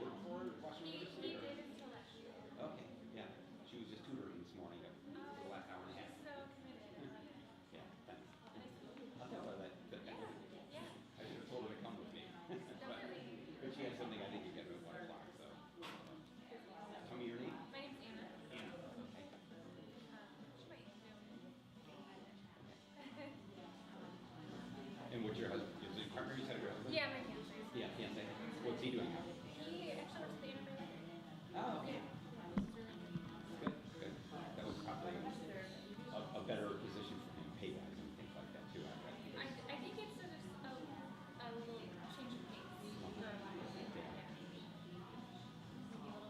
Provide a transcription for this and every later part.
work for Washington He University? did until last year. Okay, yeah. She was just tutoring this morning for the last hour and a half. He's so committed. I love it. Yeah, thanks. I'll tell her that. Yeah. I should have told her to come with me. But she has something I think you get at 1 o'clock, so. Tell me your name. My name's Anna. Anna. Okay. She might know me. And what's your husband? Is it partner you said your husband? Yeah, my fiance. Yeah, fiance. What's he doing now? He actually works at the Arbor. Oh, okay. Good, good. That was probably a better position for him, pay-wise and things like that too. I think it's sort of a little change of pace for a while. Yeah.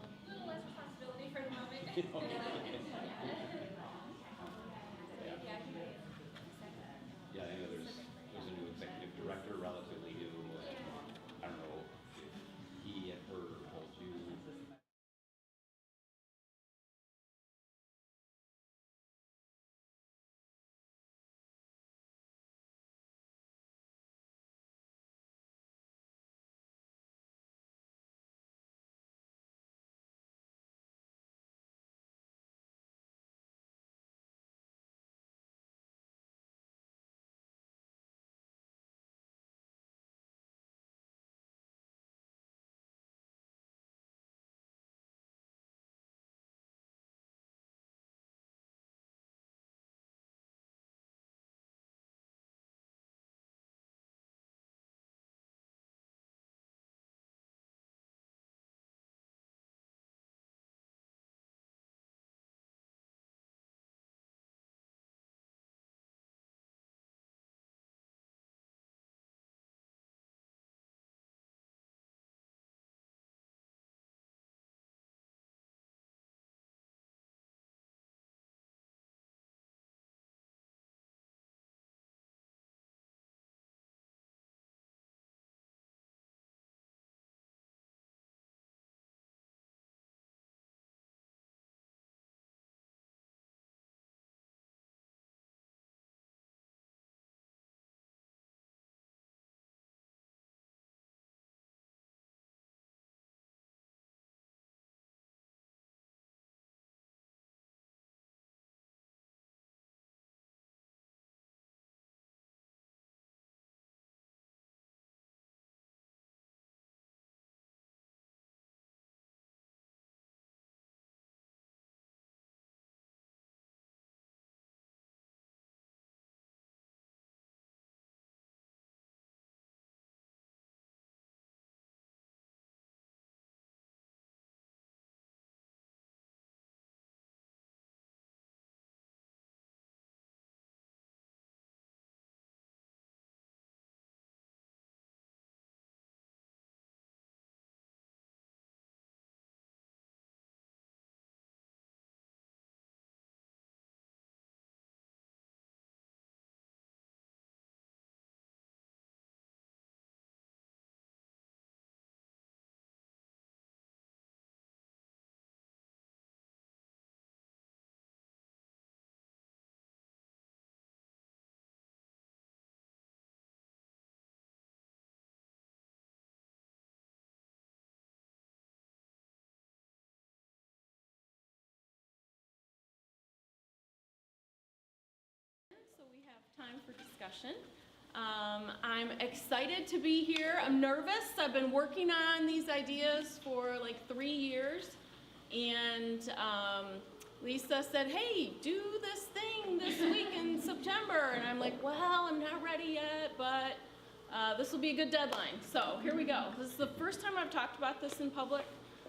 A little less responsibility for the moment. Yeah, I know there's a new executive director, relatively new. I don't know if he had heard or told you. So we have time for discussion. I'm excited to be here. I'm nervous. I've been working on these ideas for like 3 years. And Lisa said, hey, do this thing this week in September. And I'm like, well, I'm not ready yet, but this will be a good deadline. So here we go. This is the first time I've talked about this in public.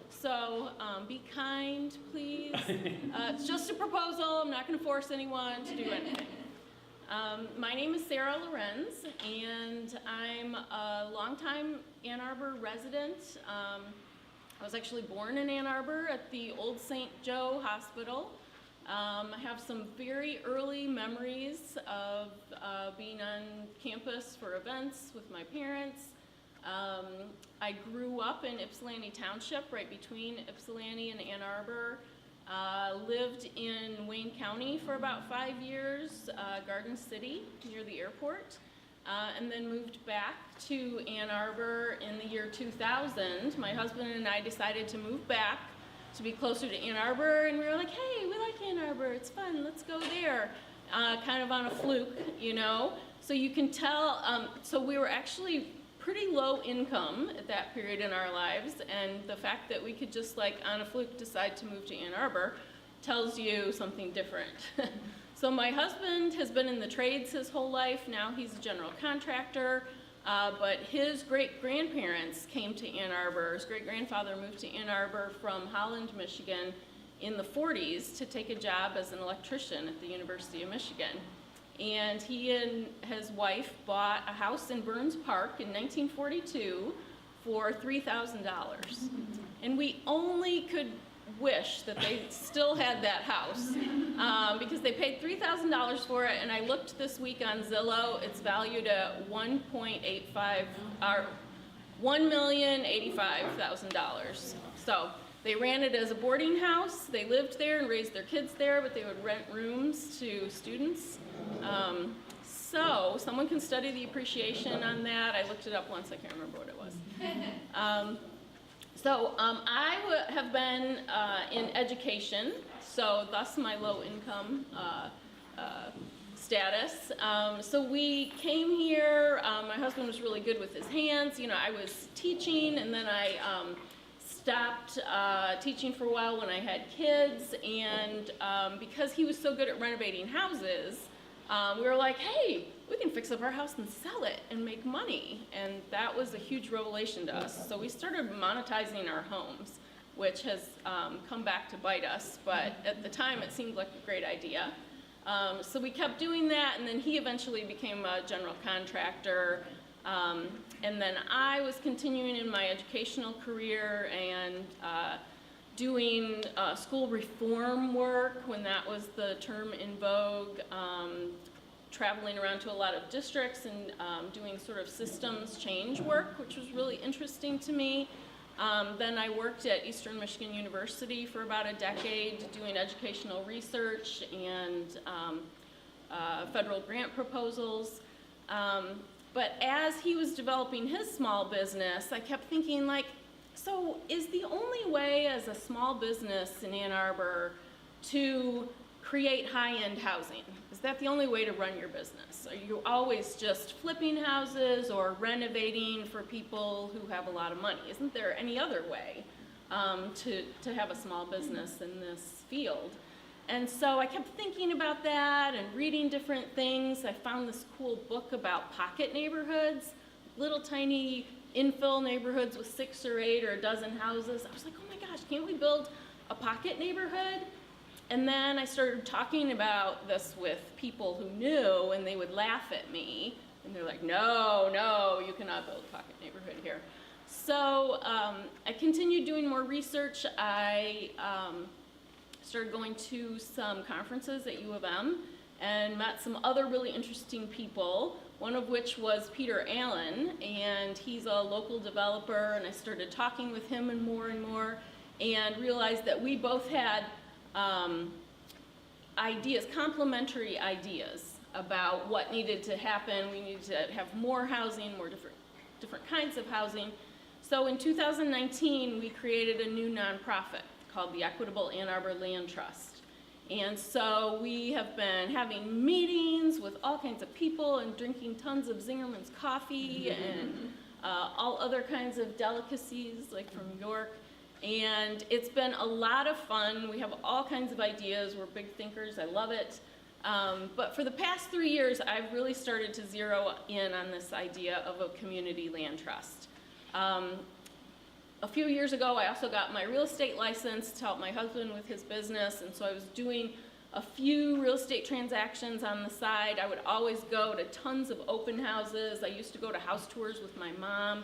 So be kind, please. It's just a proposal. I'm not going to force anyone to do anything. My name is Sarah Lorenz, and I'm a longtime Ann Arbor resident. I was actually born in Ann Arbor at the old St. Joe Hospital. I have some very early memories of being on campus for events with my parents. I grew up in Ypsilanti Township, right between Ypsilanti and Ann Arbor. Lived in Wayne County for about 5 years, Garden City, near the airport. and then moved back to Ann Arbor in the year 2000. My husband and I decided to move back to be closer to Ann Arbor, and we were like, hey, we like Ann Arbor, it's fun, let's go there. Kind of on a fluke, you know? So you can tell, so we were actually pretty low income at that period in our lives, and the fact that we could just like on a fluke decide to move to Ann Arbor tells you something different. So my husband has been in the trades his whole life. Now he's a general contractor, but his great-grandparents came to Ann Arbor. His great-grandfather moved to Ann Arbor from Holland, Michigan in the 40s to take a job as an electrician at the University of Michigan. And he and his wife bought a house in Burns Park in 1942 for $3,000. And we only could wish that they still had that house because they paid $3,000 for it, and I looked this week on Zillow. It's valued at $1,085,000. So they ran it as a boarding house. They lived there and raised their kids there, but they would rent rooms to students. So someone can study the appreciation on that. I looked it up once. I can't remember what it was. I have been in education, so thus my low income status. So we came here, my husband was really good with his hands. You know, I was teaching, and then I stopped teaching for a while when I had kids, and because he was so good at renovating houses, we were like, hey, we can fix up our house and sell it and make money. And that was a huge revelation to us. So we started monetizing our homes, which has come back to bite us. But at the time, it seemed like a great idea. So we kept doing that, and then he eventually became a general contractor. And then I was continuing in my educational career and doing school reform work when that was the term in vogue, traveling around to a lot of districts and doing sort of systems change work, which was really interesting to me. Then I worked at Eastern Michigan University for about a decade doing educational research and federal grant proposals. But as he was developing his small business, I kept thinking, like, so is the only way as a small business in Ann Arbor to create high-end housing? Is that the only way to run your business? Are you always just flipping houses or renovating for people who have a lot of money? Isn't there any other way to have a small business in this field? And so I kept thinking about that and reading different things. I found this cool book about pocket neighborhoods, little tiny infill neighborhoods with 6 or 8 or a dozen houses. I was like, oh my gosh, can't we build a pocket neighborhood? And then I started talking about this with people who knew, and they would laugh at me. And they're like, no, no, you cannot build a pocket neighborhood here. So I continued doing more research. I started going to some conferences at U of M and met some other really interesting people, one of which was Peter Allen, and he's a local developer, and I started talking with him and more, and realized that we both had ideas, complementary ideas about what needed to happen. We needed to have more housing, more different kinds of housing. So in 2019, we created a new nonprofit called the Equitable Ann Arbor Land Trust. And so we have been having meetings with all kinds of people and drinking tons of Zingerman's coffee and all other kinds of delicacies like from York. And it's been a lot of fun. We have all kinds of ideas. We're big thinkers. I love it. But for the past 3 years, I've really started to zero in on this idea of a community land trust. A few years ago, I also got my real estate license to help my husband with his business, and so I was doing a few real estate transactions on the side. I would always go to tons of open houses. I used to go to house tours with my mom.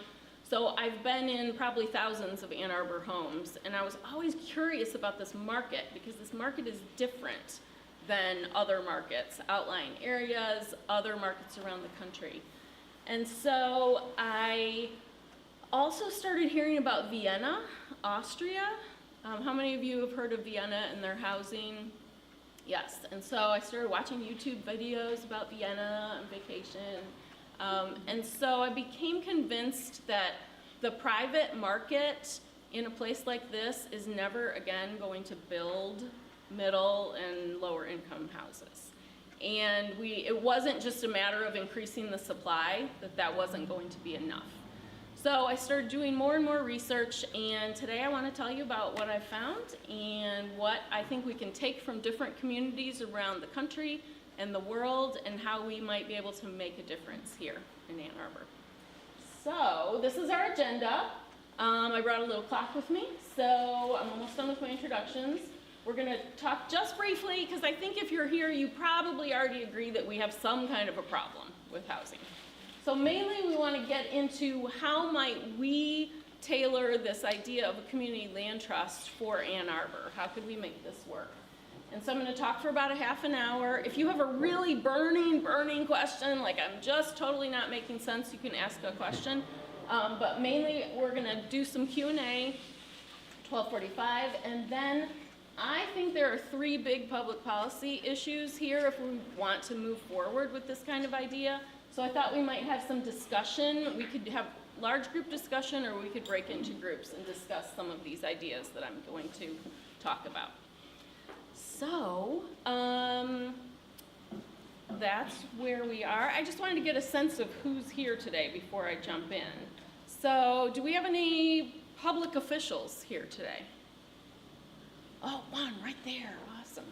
So I've been in probably thousands of Ann Arbor homes, and I was always curious about this market because this market is different than other markets, outlying areas, other markets around the country. And so I also started hearing about Vienna, Austria. How many of you have heard of Vienna and their housing? Yes, and so I started watching YouTube videos about Vienna and vacation. And so I became convinced that the private market in a place like this is never again going to build middle and lower income houses. And it wasn't just a matter of increasing the supply, that wasn't going to be enough. So I started doing more and more research, and today I want to tell you about what I found and what I think we can take from different communities around the country and the world and how we might be able to make a difference here in Ann Arbor. So this is our agenda. I brought a little clock with me, so I'm almost done with my introductions. We're going to talk just briefly, because I think if you're here, you probably already agree that we have some kind of a problem with housing. So mainly we want to get into how might we tailor this idea of a community land trust for Ann Arbor. How could we make this work? And so I'm going to talk for about a half an hour. If you have a really burning question, like I'm just totally not making sense, you can ask a question. But mainly we're going to do some Q&A, 12:45, and then I think there are 3 big public policy issues here if we want to move forward with this kind of idea. So I thought we might have some discussion. We could have large group discussion, or we could break into groups and discuss some of these ideas that I'm going to talk about. So that's where we are. I just wanted to get a sense of who's here today before I jump in. So do we have any public officials here today? Oh, one right there. Awesome.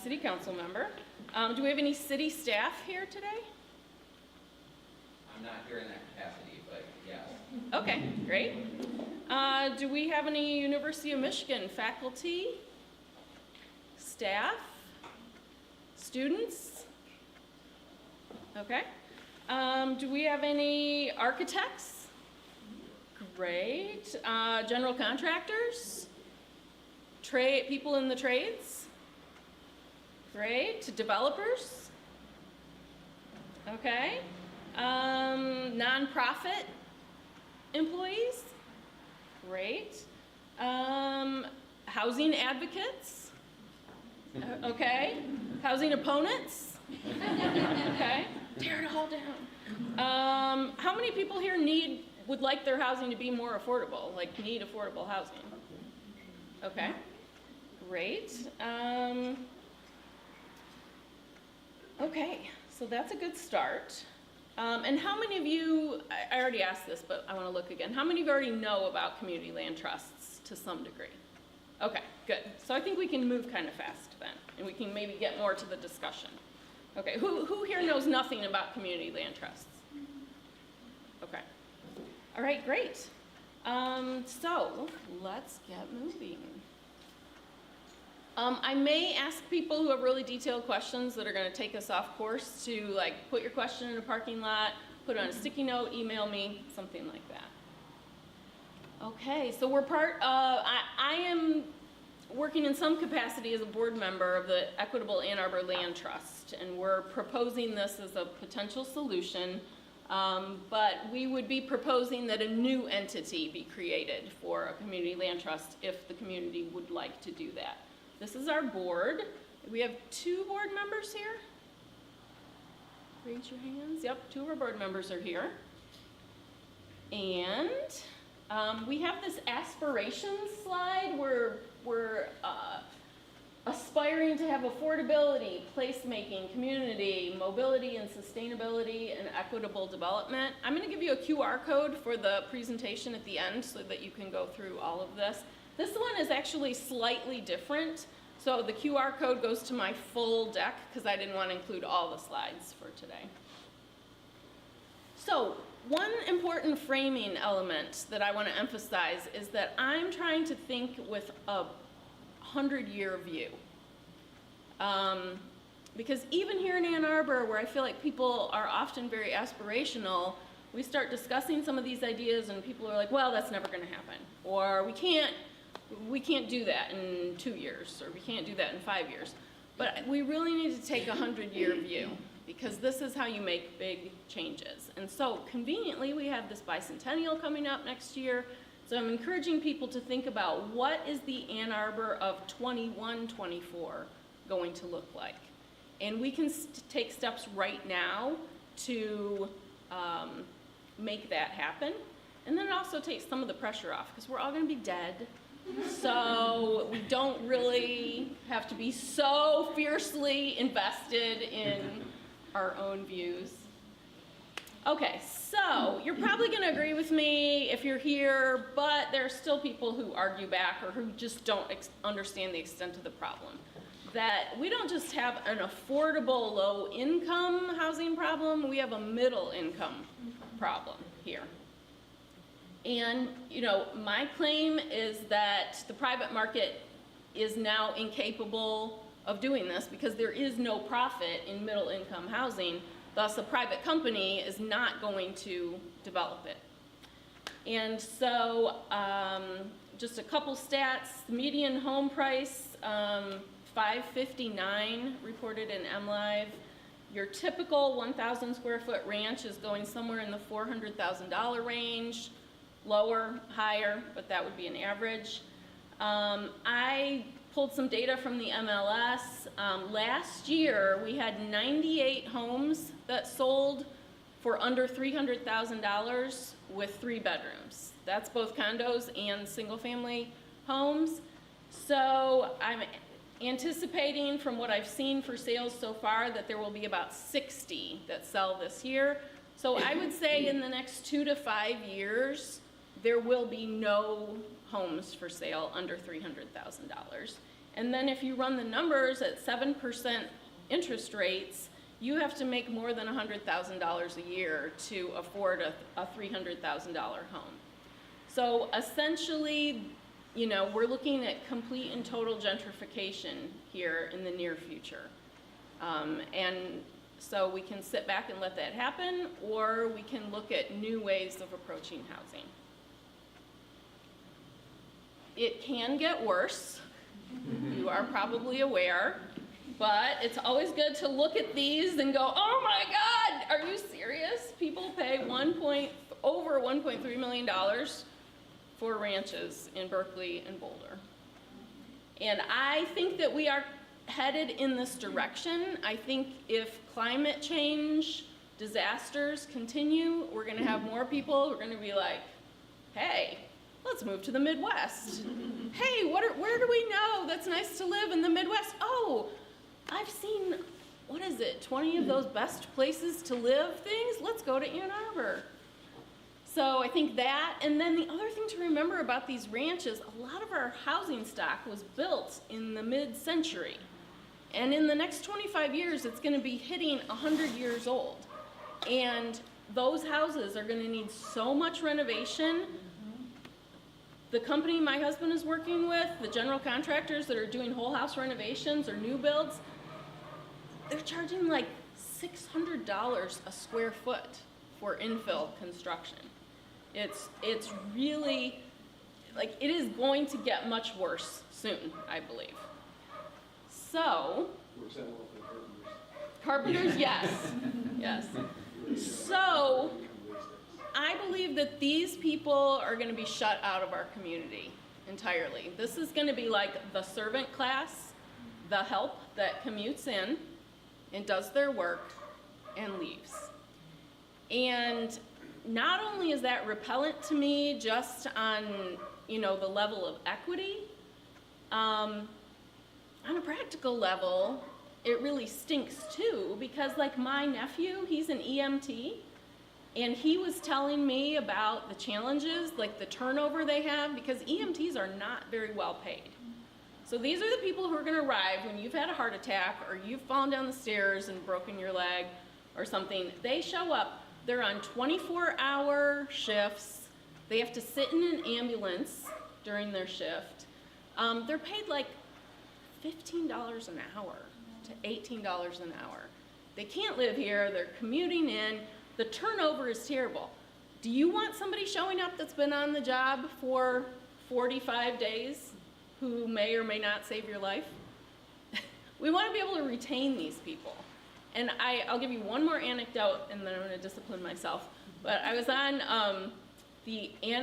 City council member. Do we have any city staff here today? I'm not here in that capacity, but yes. Okay, great. Do we have any University of Michigan faculty, staff, students? Okay. Do we have any architects? Great. General contractors? People in the trades? Great. Developers? Okay. Nonprofit employees? Great. Housing advocates? Okay. Housing opponents? Okay. Tear it all down. How many people here would like their housing to be more affordable, like need affordable housing? Okay. Great. Okay, so that's a good start. And how many of you, I already asked this, but I want to look again. How many of you already know about community land trusts to some degree? Okay, good. So I think we can move kind of fast then, and we can maybe get more to the discussion. Okay, who here knows nothing about community land trusts? Okay. All right, great. So let's get moving. I may ask people who have really detailed questions that are going to take us off course to like put your question in a parking lot, put it on a sticky note, email me, something like that. Okay, so we're I am working in some capacity as a board member of the Equitable Ann Arbor Land Trust, and we're proposing this as a potential solution, but we would be proposing that a new entity be created for a community land trust if the community would like to do that. This is our board. We have 2 board members here. Raise your hands. Yep, 2 of our board members are here. And we have this aspirations slide where we're aspiring to have affordability, placemaking, community, mobility and sustainability, and equitable development. I'm going to give you a QR code for the presentation at the end so that you can go through all of this. This one is actually slightly different, so the QR code goes to my full deck because I didn't want to include all the slides for today. So one important framing element that I want to emphasize is that I'm trying to think with a 100-year view. Because even here in Ann Arbor, where I feel like people are often very aspirational, we start discussing some of these ideas and people are like, well, that's never going to happen. Or we can't do that in 2 years, or we can't do that in 5 years. But we really need to take a 100-year view, because this is how you make big changes. And so conveniently, we have this bicentennial coming up next year. So I'm encouraging people to think about what is the Ann Arbor of 21-24 going to look like. And we can take steps right now to make that happen. And then it also takes some of the pressure off, because we're all gonna be dead. So we don't really have to be so fiercely invested in our own views. Okay, so you're probably gonna agree with me if you're here, but there are still people who argue back or who just don't understand the extent of the problem. That we don't just have an affordable low-income housing problem, we have a middle-income problem here. And, you know, my claim is that the private market is now incapable of doing this because there is no profit in middle-income housing. Thus, a private company is not going to develop it. And so, just a couple stats. The median home price, $559 reported in MLive. Your typical 1,000 square foot ranch is going somewhere in the $400,000 range. Lower, higher, but that would be an average. I pulled some data from the MLS. Last year, we had 98 homes that sold for under $300,000 with 3 bedrooms. That's both condos and single-family homes. So I'm anticipating, from what I've seen for sales so far, that there will be about 60 that sell this year. So I would say in the next 2 to 5 years, there will be no homes for sale under $300,000. And then if you run the numbers at 7% interest rates, you have to make more than $100,000 a year to afford a $300,000 home. So essentially, you know, we're looking at complete and total gentrification here in the near future. And so we can sit back and let that happen, or we can look at new ways of approaching housing. It can get worse, you are probably aware, but it's always good to look at these and go, oh my God, are you serious? People pay over $1.3 million for ranches in Berkeley and Boulder. And I think that we are headed in this direction. I think if climate change disasters continue, we're gonna have more people who are gonna be like, hey, let's move to the Midwest. Hey, where do we know that's nice to live in the Midwest? Oh, I've seen, 20 of those best places to live things? Let's go to Ann Arbor. So I think that, and then the other thing to remember about these ranches, a lot of our housing stock was built in the mid-century. And in the next 25 years, it's gonna be hitting 100 years old. And those houses are gonna need so much renovation. The company my husband is working with, the general contractors that are doing whole house renovations or new builds, they're charging like $600 a square foot for infill construction. It's really, like, it is going to get much worse soon, I believe. So, Works out well for carpenters. carpenters, yes, yes. So, I believe that these people are going to be shut out of our community entirely. This is going to be like the servant class, the help that commutes in and does their work and leaves. And not only is that repellent to me just on, you know, the level of equity, on a practical level, it really stinks too, because like my nephew, he's an EMT, and he was telling me about the challenges, like the turnover they have, because EMTs are not very well paid. So these are the people who are gonna arrive when you've had a heart attack or you've fallen down the stairs and broken your leg or something. They show up, they're on 24-hour shifts. They have to sit in an ambulance during their shift. They're paid like $15 an hour to $18 an hour. They can't live here, they're commuting in. The turnover is terrible. Do you want somebody showing up that's been on the job for 45 days who may or may not save your life? We want to be able to retain these people. And I'll give you one more anecdote and then I'm going to discipline myself. But I was on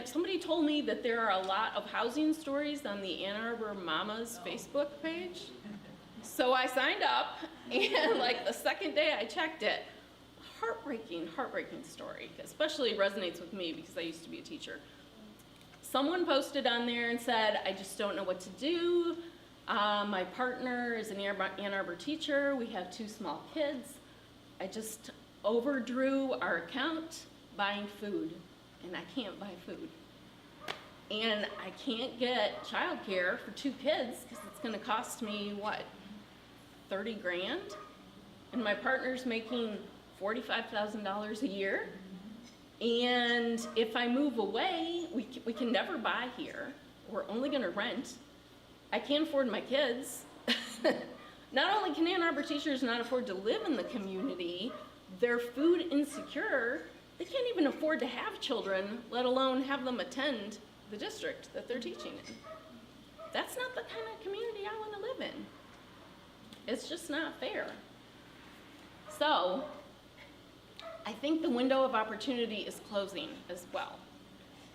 somebody told me that there are a lot of housing stories on the Ann Arbor Mamas Facebook page. So I signed up, and like the second day I checked it, heartbreaking, heartbreaking story, especially resonates with me because I used to be a teacher. Someone posted on there and said, I just don't know what to do. My partner is an Ann Arbor teacher. We have 2 small kids. I just overdrew our account buying food, and I can't buy food. And I can't get childcare for 2 kids because it's gonna cost me, what, 30 grand? And my partner's making $45,000 a year. And if I move away, we can never buy here. We're only gonna rent. I can't afford my kids. Not only can Ann Arbor teachers not afford to live in the community, they're food insecure. They can't even afford to have children, let alone have them attend the district that they're teaching in. That's not the kind of community I want to live in. It's just not fair. So, I think the window of opportunity is closing as well,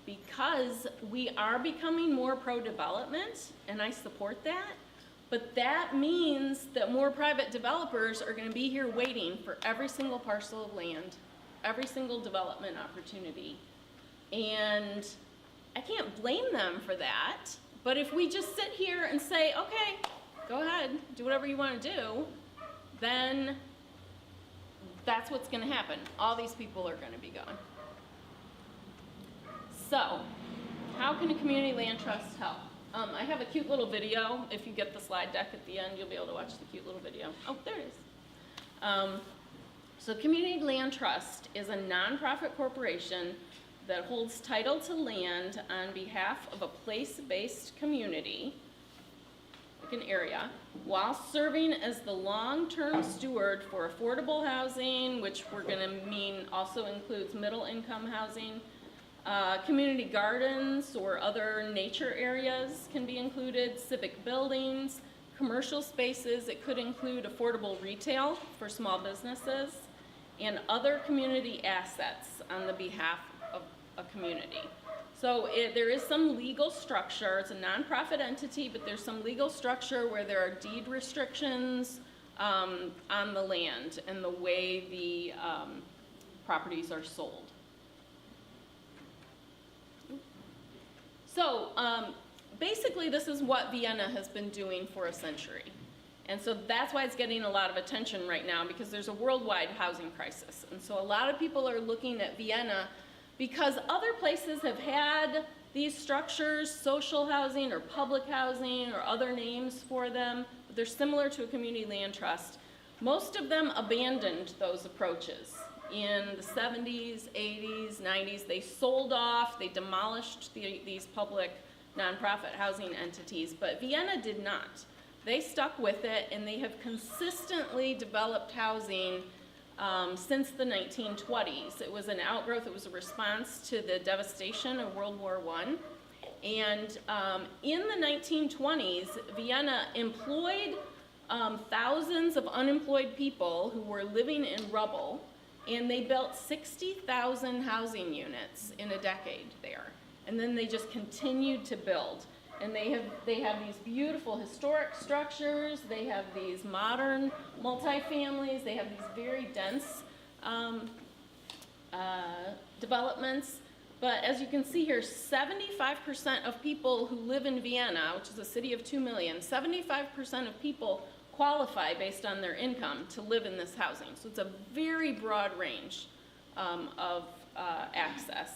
because we are becoming more pro-development, and I support that, but that means that more private developers are going to be here waiting for every single parcel of land, every single development opportunity, and I can't blame them for that, but if we just sit here and say, okay, go ahead, do whatever you want to do, then that's what's going to happen. All these people are going to be gone. So, how can a community land trust help? I have a cute little video. If you get the slide deck at the end, you'll be able to watch the cute little video. Oh, there it is. So Community Land Trust is a nonprofit corporation that holds title to land on behalf of a place-based community, like an area, while serving as the long-term steward for affordable housing, which we're gonna mean also includes middle-income housing. Community gardens or other nature areas can be included, civic buildings, commercial spaces. It could include affordable retail for small businesses, and other community assets on the behalf of a community. So there is some legal structure. It's a nonprofit entity, but there's some legal structure where there are deed restrictions on the land and the way the properties are sold. So basically this is what Vienna has been doing for a century. And so that's why it's getting a lot of attention right now, because there's a worldwide housing crisis. And so a lot of people are looking at Vienna because other places have had these structures, social housing or public housing or other names for them. They're similar to a community land trust. Most of them abandoned those approaches in the 70s, 80s, 90s. They sold off, they demolished these public nonprofit housing entities, but Vienna did not. They stuck with it, and they have consistently developed housing since the 1920s. It was an outgrowth, it was a response to the devastation of World War I. And in the 1920s, Vienna employed thousands of unemployed people who were living in rubble, and they built 60,000 housing units in a decade there. And then they just continued to build. And they have these beautiful historic structures, they have these modern multifamilies, they have these very dense developments. But as you can see here, 75% of people who live in Vienna, which is a city of 2 million, 75% of people qualify based on their income to live in this housing. So it's a very broad range of access.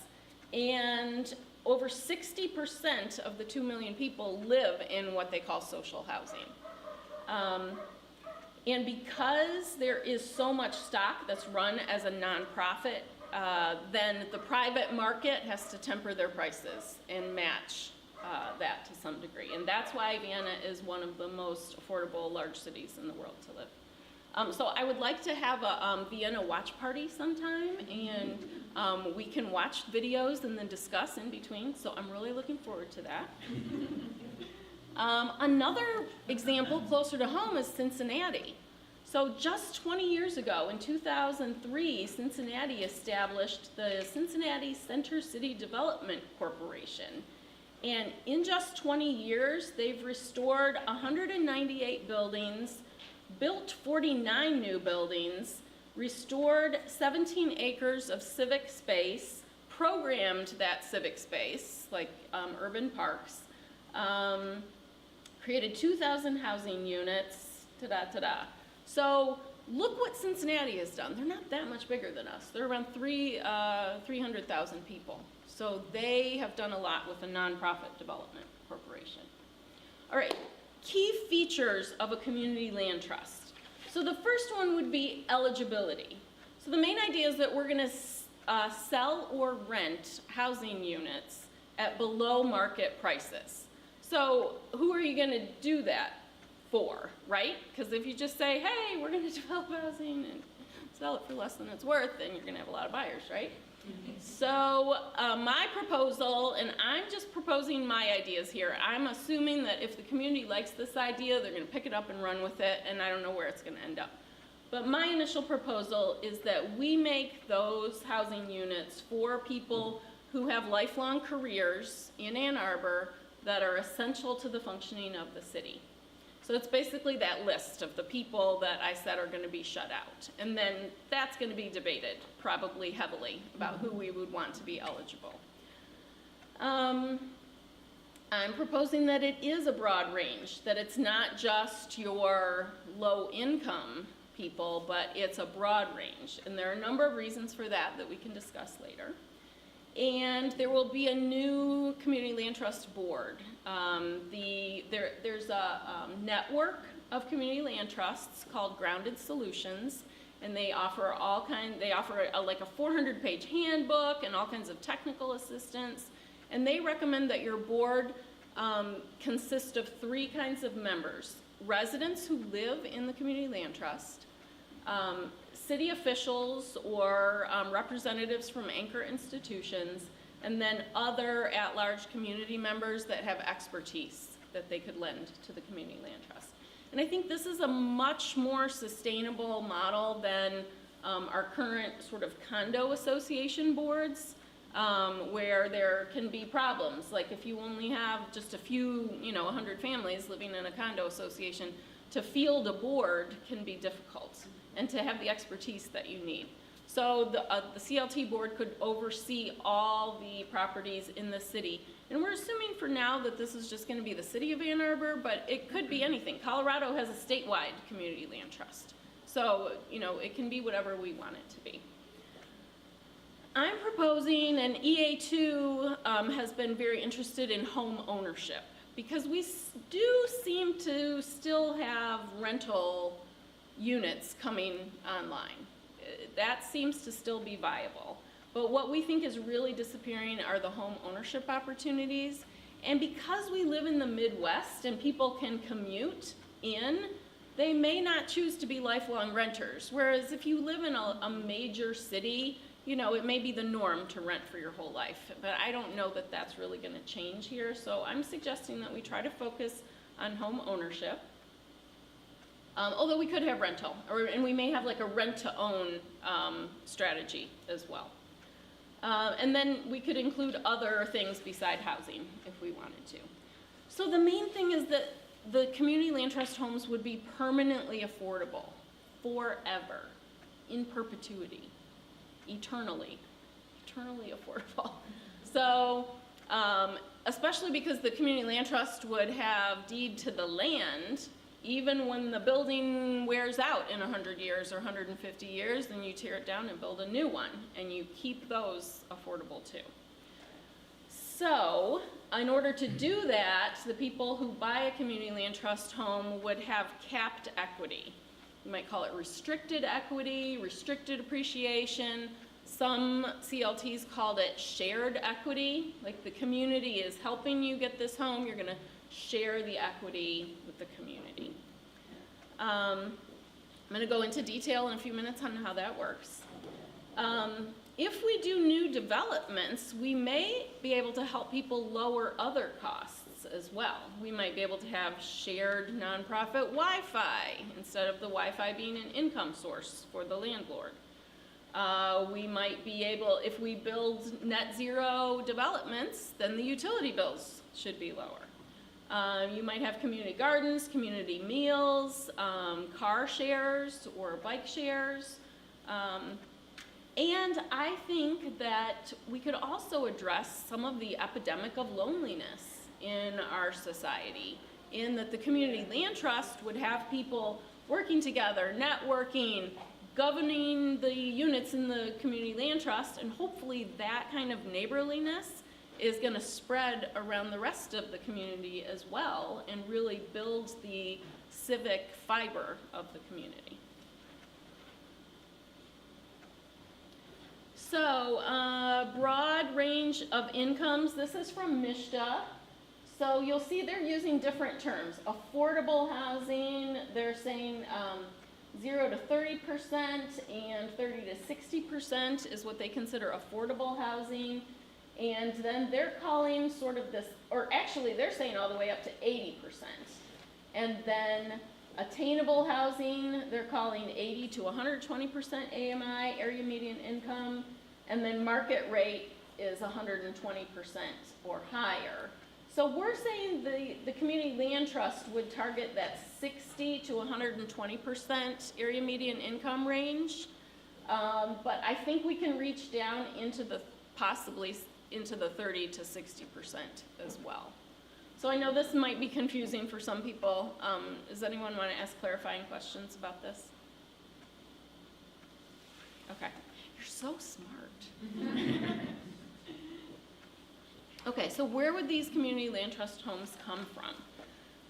And over 60% of the 2 million people live in what they call social housing. And because there is so much stock that's run as a nonprofit, then the private market has to temper their prices and match that to some degree. And that's why Vienna is one of the most affordable large cities in the world to live. So I would like to have a Vienna watch party sometime, and we can watch videos and then discuss in between, so I'm really looking forward to that. Another example closer to home is Cincinnati. So just 20 years ago, in 2003, Cincinnati established the Cincinnati Center City Development Corporation. And in just 20 years, they've restored 198 buildings, built 49 new buildings, restored 17 acres of civic space, programmed that civic space, like urban parks, created 2,000 housing units, ta-da. So look what Cincinnati has done. They're not that much bigger than us. They're around 300,000 people. So they have done a lot with a nonprofit development corporation. All right, key features of a community land trust. So the first one would be eligibility. So the main idea is that we're gonna sell or rent housing units at below market prices. So who are you gonna do that for, right? Because if you just say, hey, we're gonna develop housing and sell it for less than it's worth, then you're gonna have a lot of buyers, right? So my proposal, and I'm just proposing my ideas here, I'm assuming that if the community likes this idea, they're gonna pick it up and run with it, and I don't know where it's gonna end up. But my initial proposal is that we make those housing units for people who have lifelong careers in Ann Arbor that are essential to the functioning of the city. So it's basically that list of the people that I said are going to be shut out. And then that's going to be debated, probably heavily, about who we would want to be eligible. I'm proposing that it is a broad range, that it's not just your low-income people, but it's a broad range. And there are a number of reasons for that that we can discuss later. And there will be a new community land trust board. There's a network of community land trusts called Grounded Solutions, and they offer like a 400-page handbook and all kinds of technical assistance. And they recommend that your board consist of 3 kinds of members: residents who live in the community land trust, city officials or representatives from anchor institutions, and then other at-large community members that have expertise that they could lend to the community land trust. And I think this is a much more sustainable model than our current sort of condo association boards, where there can be problems. Like if you only have just a few, 100 families living in a condo association, to field a board can be difficult, and to have the expertise that you need. So the CLT board could oversee all the properties in the city. And we're assuming for now that this is just gonna be the city of Ann Arbor, but it could be anything. Colorado has a statewide community land trust. So, it can be whatever we want it to be. I'm proposing, and EA2 has been very interested in home ownership, because we do seem to still have rental units coming online. That seems to still be viable. But what we think is really disappearing are the home ownership opportunities. And because we live in the Midwest and people can commute in, they may not choose to be lifelong renters. Whereas if you live in a major city, it may be the norm to rent for your whole life. But I don't know that that's really gonna change here. So I'm suggesting that we try to focus on home ownership. Although we could have rental, and we may have like a rent-to-own strategy as well. And then we could include other things beside housing if we wanted to. So the main thing is that the community land trust homes would be permanently affordable, forever, in perpetuity, eternally affordable. So, especially because the community land trust would have deed to the land. Even when the building wears out in 100 years or 150 years, then you tear it down and build a new one, and you keep those affordable too. So, in order to do that, the people who buy a community land trust home would have capped equity. You might call it restricted equity, restricted appreciation. Some CLTs called it shared equity, like the community is helping you get this home, you're gonna share the equity with the community. I'm going to go into detail in a few minutes on how that works. If we do new developments, we may be able to help people lower other costs as well. We might be able to have shared nonprofit Wi-Fi instead of the Wi-Fi being an income source for the landlord. We might be able, if we build net zero developments, then the utility bills should be lower. You might have community gardens, community meals, car shares or bike shares. And I think that we could also address some of the epidemic of loneliness in our society, in that the Community Land Trust would have people working together, networking, governing the units in the Community Land Trust, and hopefully that kind of neighborliness is going to spread around the rest of the community as well and really build the civic fiber of the community. So, broad range of incomes. This is from Mishta. So you'll see they're using different terms. Affordable housing, they're saying 0 to 30% and 30 to 60% is what they consider affordable housing. And then they're calling sort of this, or actually they're saying all the way up to 80%. And then attainable housing, they're calling 80 to 120% AMI, area median income. And then market rate is 120% or higher. So we're saying the Community Land Trust would target that 60 to 120% area median income range. But I think we can reach down into the, possibly into the 30 to 60% as well. So I know this might be confusing for some people. Does anyone want to ask clarifying questions about this? Okay, you're so smart. Okay, so where would these Community Land Trust homes come from?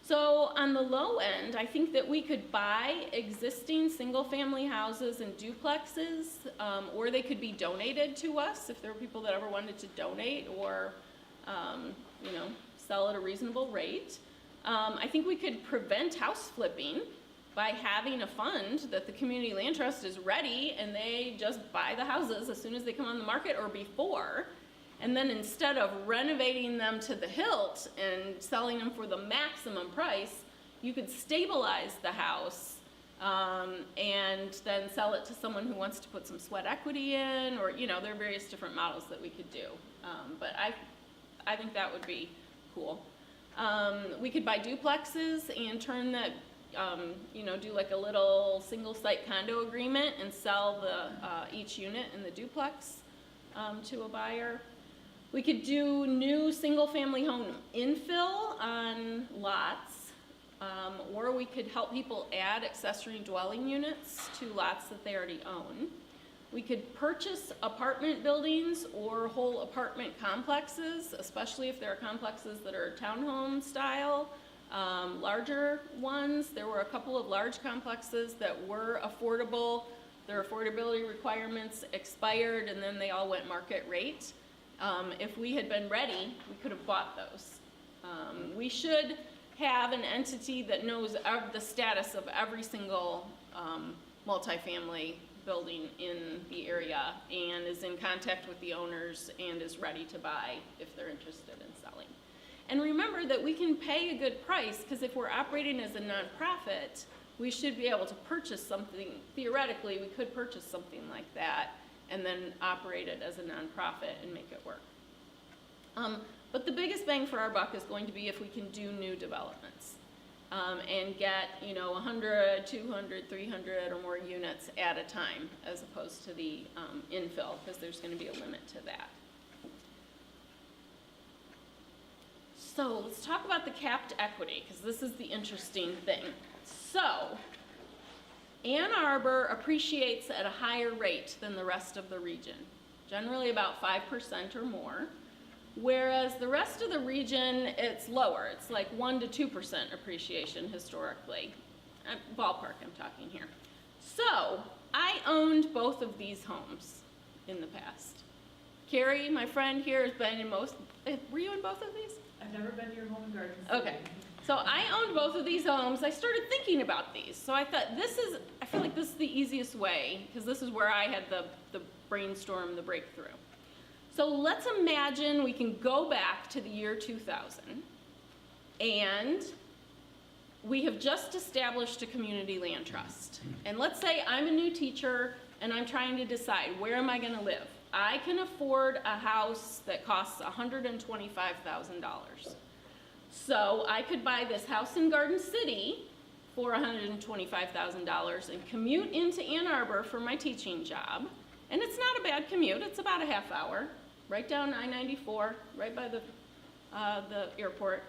So on the low end, I think that we could buy existing single-family houses and duplexes, or they could be donated to us if there were people that ever wanted to donate or, you know, sell at a reasonable rate. I think we could prevent house flipping by having a fund that the Community Land Trust is ready and they just buy the houses as soon as they come on the market or before. And then instead of renovating them to the hilt and selling them for the maximum price, you could stabilize the house and then sell it to someone who wants to put some sweat equity in, or, you know, there are various different models that we could do. But I think that would be cool. We could buy duplexes and turn that, you know, do like a little single site condo agreement and sell the each unit in the duplex to a buyer. We could do new single-family home infill on lots, or we could help people add accessory dwelling units to lots that they already own. We could purchase apartment buildings or whole apartment complexes, especially if there are complexes that are townhome style, larger ones. There were a couple of large complexes that were affordable. Their affordability requirements expired and then they all went market rate. If we had been ready, we could have bought those. We should have an entity that knows the status of every single multifamily building in the area and is in contact with the owners and is ready to buy if they're interested in selling. And remember that we can pay a good price, because if we're operating as a nonprofit, we should be able to purchase something. Theoretically, we could purchase something like that and then operate it as a nonprofit and make it work. But the biggest bang for our buck is going to be if we can do new developments and get, you know, 100, 200, 300 or more units at a time, as opposed to the infill, because there's going to be a limit to that. So let's talk about the capped equity, because this is the interesting thing. So Ann Arbor appreciates at a higher rate than the rest of the region, generally about 5% or more, whereas the rest of the region, it's lower. It's like 1 to 2% appreciation historically. Ballpark I'm talking here. So I owned both of these homes in the past. Carrie, my friend here, has been in most, were you in both of these? I've never been to your home and garden. Okay. So I owned both of these homes. I started thinking about these. So I thought, I feel like this is the easiest way, because this is where I had the brainstorm, the breakthrough. So let's imagine we can go back to the year 2000, and we have just established a community land trust. And let's say I'm a new teacher, and I'm trying to decide, where am I going to live? I can afford a house that costs $125,000. So I could buy this house in Garden City for $125,000 and commute into Ann Arbor for my teaching job. And it's not a bad commute, it's about a half hour, right down I-94, right by the airport.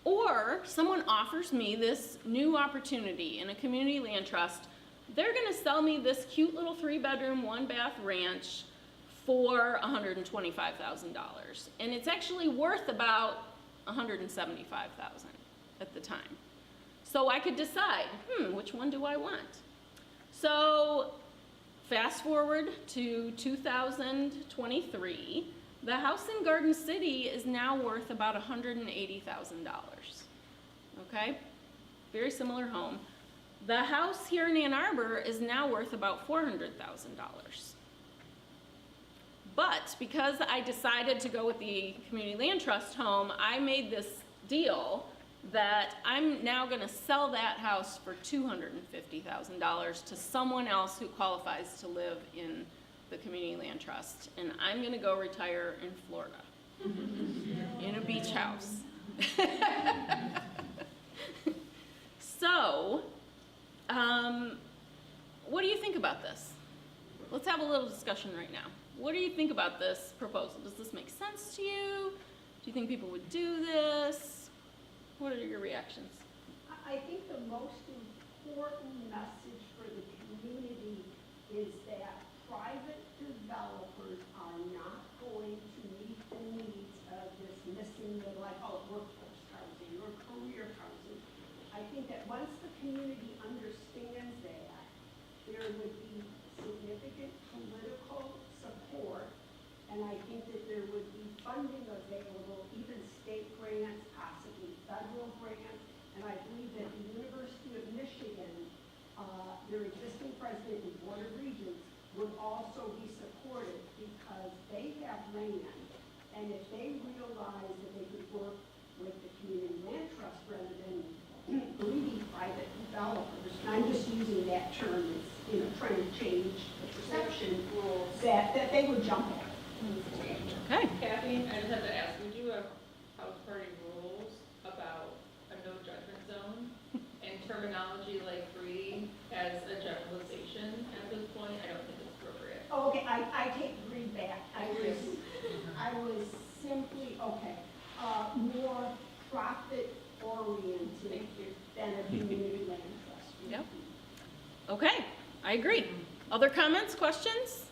Or someone offers me this new opportunity in a community land trust. They're gonna sell me this cute little 3-bedroom, 1-bath ranch for $125,000. And it's actually worth about $175,000 at the time. So I could decide, which one do I want? So fast forward to 2023, the house in Garden City is now worth about $180,000, okay? Very similar home. The house here in Ann Arbor is now worth about $400,000. But because I decided to go with the community land trust home, I made this deal that I'm now gonna sell that house for $250,000 to someone else who qualifies to live in the community land trust. And I'm gonna go retire in Florida, in a beach house. So, what do you think about this? Let's have a little discussion right now. What do you think about this proposal? Does this make sense to you? Do you think people would do this? What are your reactions? I think the most important message for the community is that private developers are not going to meet the needs of this missing middle, I call it workforce housing or career housing. I think that once the community understands that, there would be significant political support, and I think that there would be funding available, even state grants, possibly federal grants, and I believe that the University of Michigan, their existing president and board of regents, would also be supportive because they have land, and if they realize that they could work with the community land trust rather than greedy private developers, and I'm just using that term as, trying to change the perception, that they would jump at it. Okay. Kathy, I just have to ask, would you have house party rules about a no judgment zone and terminology like greedy as a generalization at this point? I don't think it's appropriate. Oh, okay, I take greed back. I was simply, more profit oriented than a community land trust. Yep. Okay, I agree. Other comments, questions?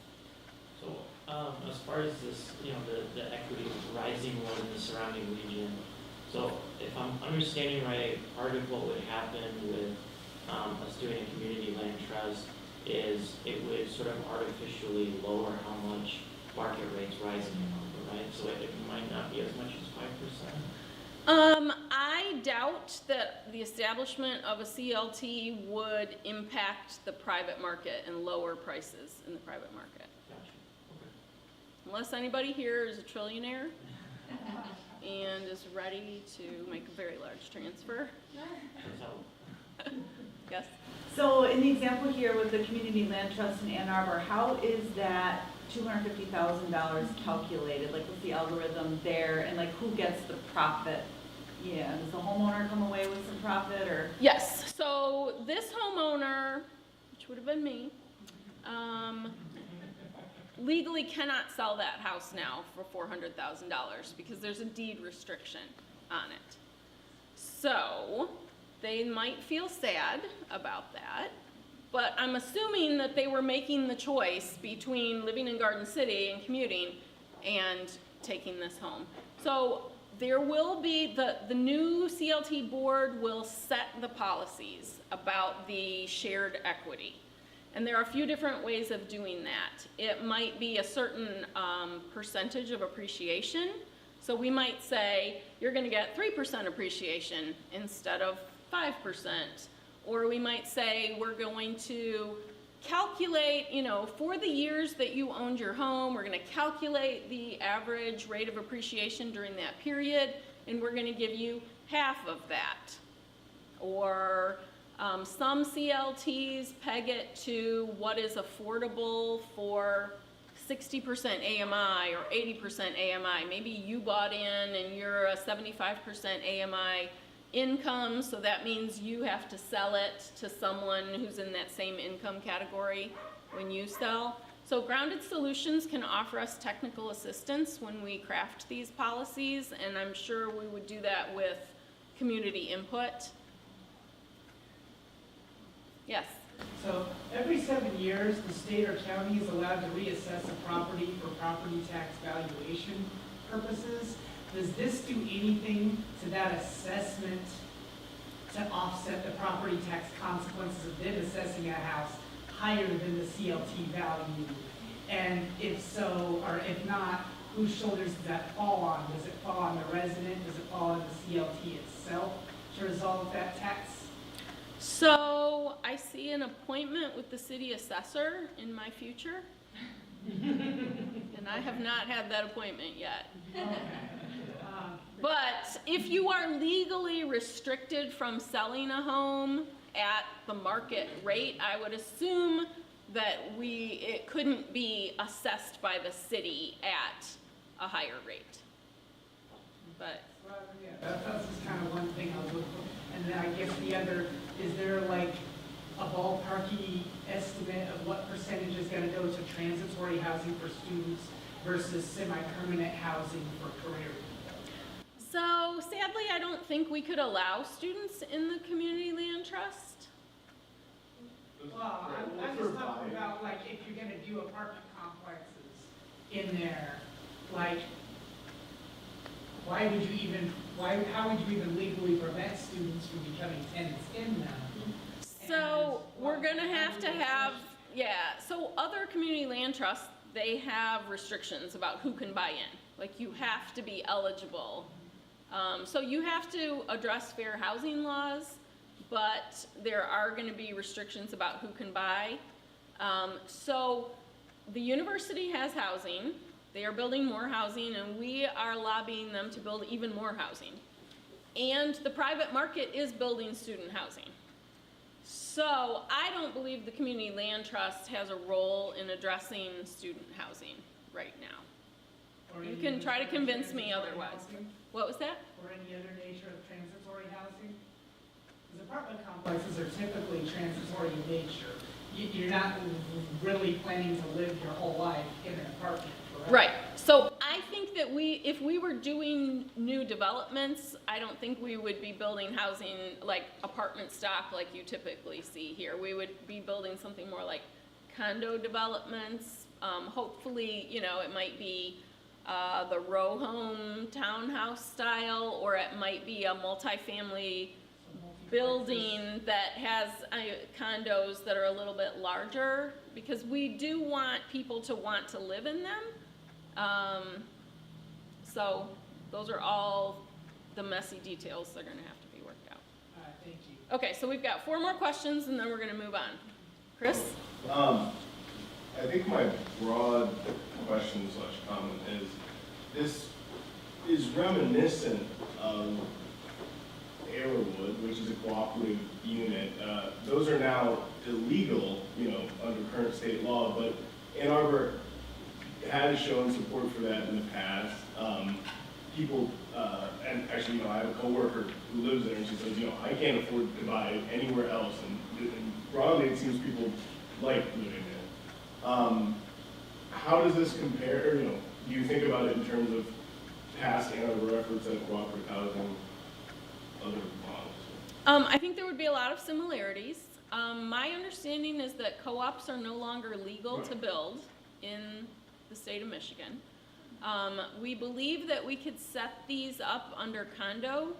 So, as far as this, the equity rising more in the surrounding region, so if I'm understanding right, part of what would happen with us doing a community land trust is it would sort of artificially lower how much market rates rising in Arbor, right? So it might not be as much as 5%. I doubt that the establishment of a CLT would impact the private market and lower prices in the private market. Gotcha. Okay. Unless anybody here is a trillionaire and is ready to make a very large transfer. So, Yes? So in the example here with the Community Land Trust in Ann Arbor, how is that $250,000 calculated? Like, what's the algorithm there, and like who gets the profit? Yeah, does the homeowner come away with some profit, or? Yes, so this homeowner, which would have been me, legally cannot sell that house now for $400,000 because there's a deed restriction on it. So they might feel sad about that, but I'm assuming that they were making the choice between living in Garden City and commuting and taking this home. So there will be, the new CLT board will set the policies about the shared equity. And there are a few different ways of doing that. It might be a certain percentage of appreciation. So we might say, you're gonna get 3% appreciation instead of 5%. Or we might say, we're going to calculate, for the years that you owned your home, we're gonna calculate the average rate of appreciation during that period, and we're gonna give you half of that. Or some CLTs peg it to what is affordable for 60% AMI or 80% AMI. Maybe you bought in and you're a 75% AMI income, so that means you have to sell it to someone who's in that same income category when you sell. So Grounded Solutions can offer us technical assistance when we craft these policies, and I'm sure we would do that with community input. Yes? So every 7 years, the state or county is allowed to reassess a property for property tax valuation purposes. Does this do anything to that assessment to offset the property tax consequences of them assessing a house higher than the CLT value? And if so, or if not, whose shoulders does that fall on? Does it fall on the resident? Does it fall on the CLT itself to resolve that tax? So I see an appointment with the city assessor in my future. And I have not had that appointment yet. But if you are legally restricted from selling a home at the market rate, I would assume that it couldn't be assessed by the city at a higher rate. But Well, yeah, that's just kind of one thing I was looking for. And then I guess the other, is there like a ballparky estimate of what percentage is gonna go to transitory housing for students versus semi-permanent housing for career people? so sadly, I don't think we could allow students in the community land trust. Well, I'm just talking about like if you're gonna do apartment complexes in there, like, how would you even legally prevent students from becoming tenants in them? So we're gonna have to have, so other community land trusts, they have restrictions about who can buy in. Like you have to be eligible. So you have to address fair housing laws, but there are gonna be restrictions about who can buy. So the university has housing, they are building more housing, and we are lobbying them to build even more housing. And the private market is building student housing. So I don't believe the Community Land Trust has a role in addressing student housing right now. Or You any can other try to sort of convince me transitory otherwise. housing? What was that? Or any other nature of transitory housing? Because apartment complexes are typically transitory in nature. You're not really planning to live your whole life in an apartment, correct? Right. So I think that if we were doing new developments, I don't think we would be building housing like apartment stock like you typically see here. We would be building something more like condo developments. Hopefully, it might be the row home townhouse style, or it might be a multifamily building that has condos that are a little bit larger, because we do want people to want to live in them. So those are all the messy details that are gonna have to be worked out. All right, thank you. Okay, so we've got 4 more questions and then we're gonna move on. Chris? I think my broad question / comment is, this is reminiscent of Arrowwood, which is a cooperative unit. Those are now illegal, under current state law, but Ann Arbor has shown support for that in the past. People, and actually, I have a coworker who lives there, and she says, I can't afford to buy anywhere else, and broadly, it seems people like living there. How does this compare, do you think about it in terms of past Ann Arbor efforts at cooperative housing, other models? I think there would be a lot of similarities. My understanding is that co-ops are no longer legal to build in the state of Michigan. We believe that we could set these up under condo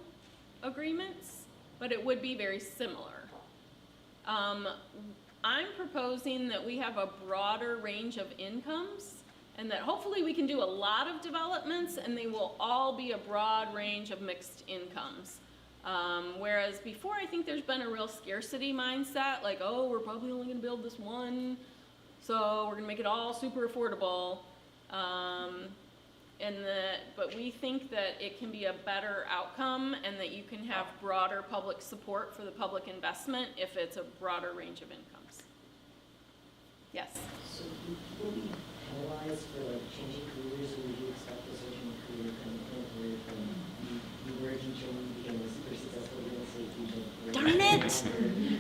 agreements, but it would be very similar. I'm proposing that we have a broader range of incomes, and that hopefully we can do a lot of developments and they will all be a broad range of mixed incomes. Whereas before, I think there's been a real scarcity mindset, like, oh, we're probably only gonna build this one, so we're gonna make it all super affordable. But we think that it can be a better outcome and that you can have broader public support for the public investment if it's a broader range of incomes. Yes? So would people be penalized for changing careers, or would you expect a certain career from you were a teacher when you became a super successful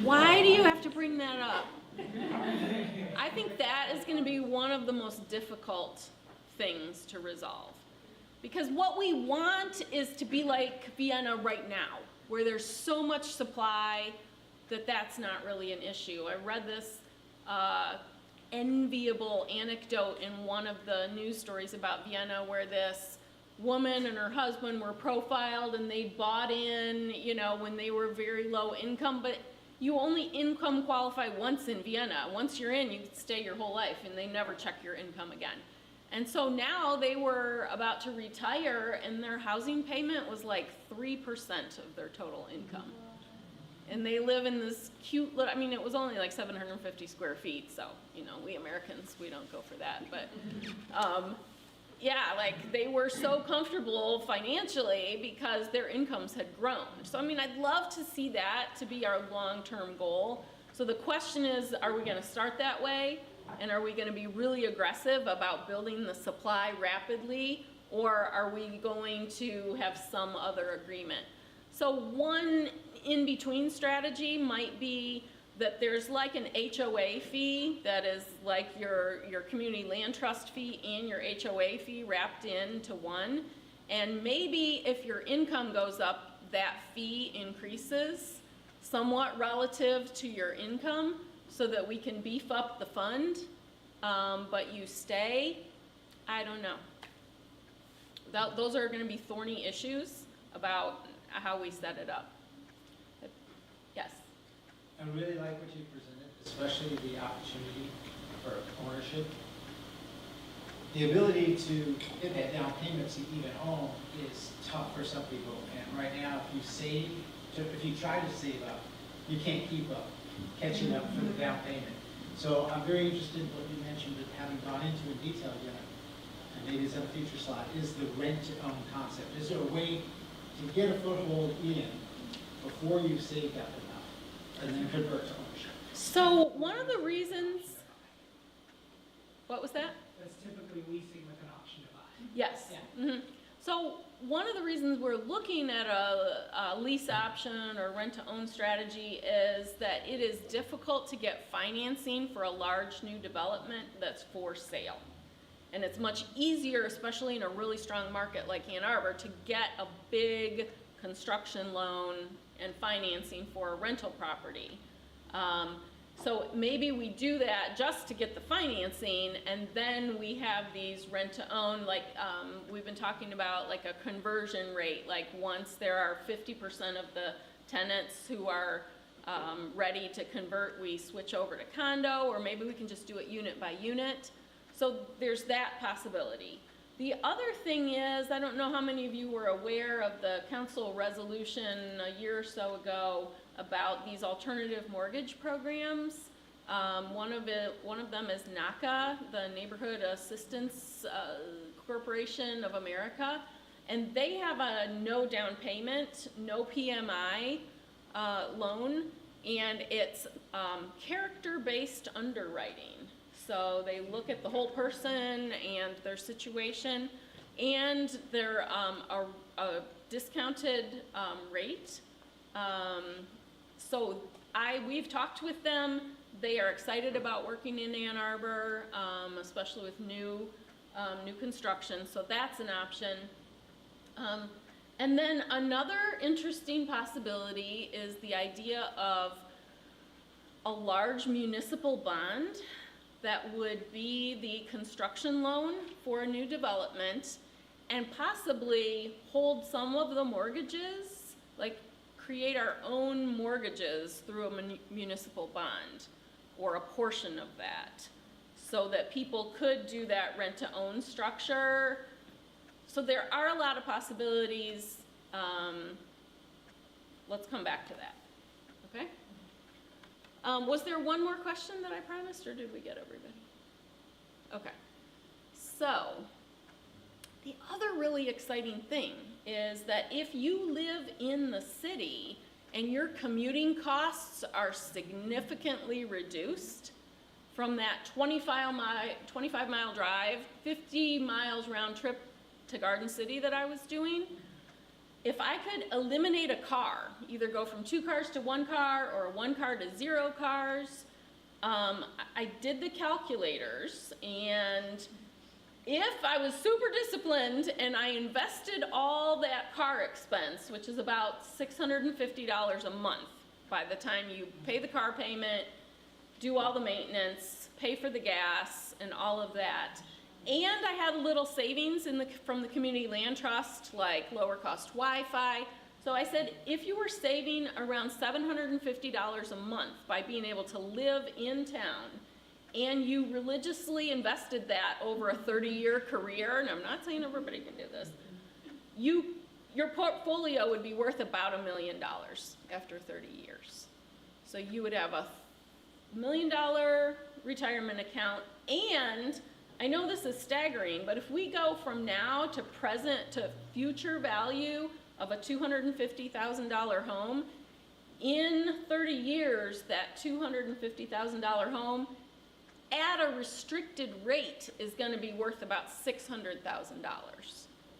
Why do you have to bring that up? I think that is going to be one of the most difficult things to resolve. Because what we want is to be like Vienna right now, where there's so much supply that that's not really an issue. I read this enviable anecdote in one of the news stories about Vienna where this woman and her husband were profiled and they bought in, you know, when they were very low income, but you only income qualify once in Vienna. Once you're in, you can stay your whole life and they never check your income again. And so now they were about to retire and their housing payment was like 3% of their total income. And they live in this cute little, I mean, it was only like 750 square feet, so, you know, we Americans, we don't go for that. But, yeah, like they were so comfortable financially because their incomes had grown. So, I mean, I'd love to see that to be our long-term goal. So the question is, are we going to start that way? And are we going to be really aggressive about building the supply rapidly? Or are we going to have some other agreement? So one in-between strategy might be that there's like an HOA fee that is like your community land trust fee and your HOA fee wrapped into one. And maybe if your income goes up, that fee increases somewhat relative to your income so that we can beef up the fund, but you stay. I don't know. Those are going to be thorny issues about how we set it up. Yes? I really like what you presented, especially the opportunity for ownership. The ability to get that down payment to even own is tough for some people. And right now, if you try to save up, you can't keep up, catching up for the down payment. So I'm very interested in what you mentioned, that having gone into in detail yet, and maybe it's on a future slide, is the rent-to-own concept. Is there a way to get a foothold in before you've saved up enough and then convert to ownership? So one of the reasons, what was that? That's typically leasing with an option to buy. Yes. Yeah. Mm-hmm. So one of the reasons we're looking at a lease option or rent-to-own strategy is that it is difficult to get financing for a large new development that's for sale. And it's much easier, especially in a really strong market like Ann Arbor, to get a big construction loan and financing for a rental property. So maybe we do that just to get the financing, and then we have these rent-to-own, like we've been talking about, like a conversion rate. Like once there are 50% of the tenants who are ready to convert, we switch over to condo, or maybe we can just do it unit by unit. So there's that possibility. The other thing is, I don't know how many of you were aware of the council resolution a year or so ago about these alternative mortgage programs. One of them is NACA, the Neighborhood Assistance Corporation of America, and they have a no down payment, no PMI loan, and it's character-based underwriting. So they look at the whole person and their situation, and they're a discounted rate. So we've talked with them. They are excited about working in Ann Arbor, especially with new construction. So that's an option. And then another interesting possibility is the idea of a large municipal bond that would be the construction loan for a new development, and possibly hold some of the mortgages, like create our own mortgages through a municipal bond, or a portion of that, so that people could do that rent-to-own structure. So there are a lot of possibilities. Let's come back to that, okay? Was there one more question that I promised, or did we get everybody? Okay. So, the other really exciting thing is that if you live in the city and your commuting costs are significantly reduced from that 25-mile drive, 50 miles round trip to Garden City that I was doing, if I could eliminate a car, either go from 2 cars to 1 car or 1 car to 0 cars, I did the calculators, and if I was super disciplined and I invested all that car expense, which is about $650 a month by the time you pay the car payment, do all the maintenance, pay for the gas, and all of that, and I had a little savings from the Community Land Trust, like lower cost Wi-Fi. So I said, if you were saving around $750 a month by being able to live in town, and you religiously invested that over a 30-year career, and I'm not saying everybody can do this, your portfolio would be worth about $1 million after 30 years. So you would have a $1 million retirement account, and I know this is staggering, but if we go from now to present to future value of a $250,000 home, in 30 years, that $250,000 home at a restricted rate is going to be worth about $600,000.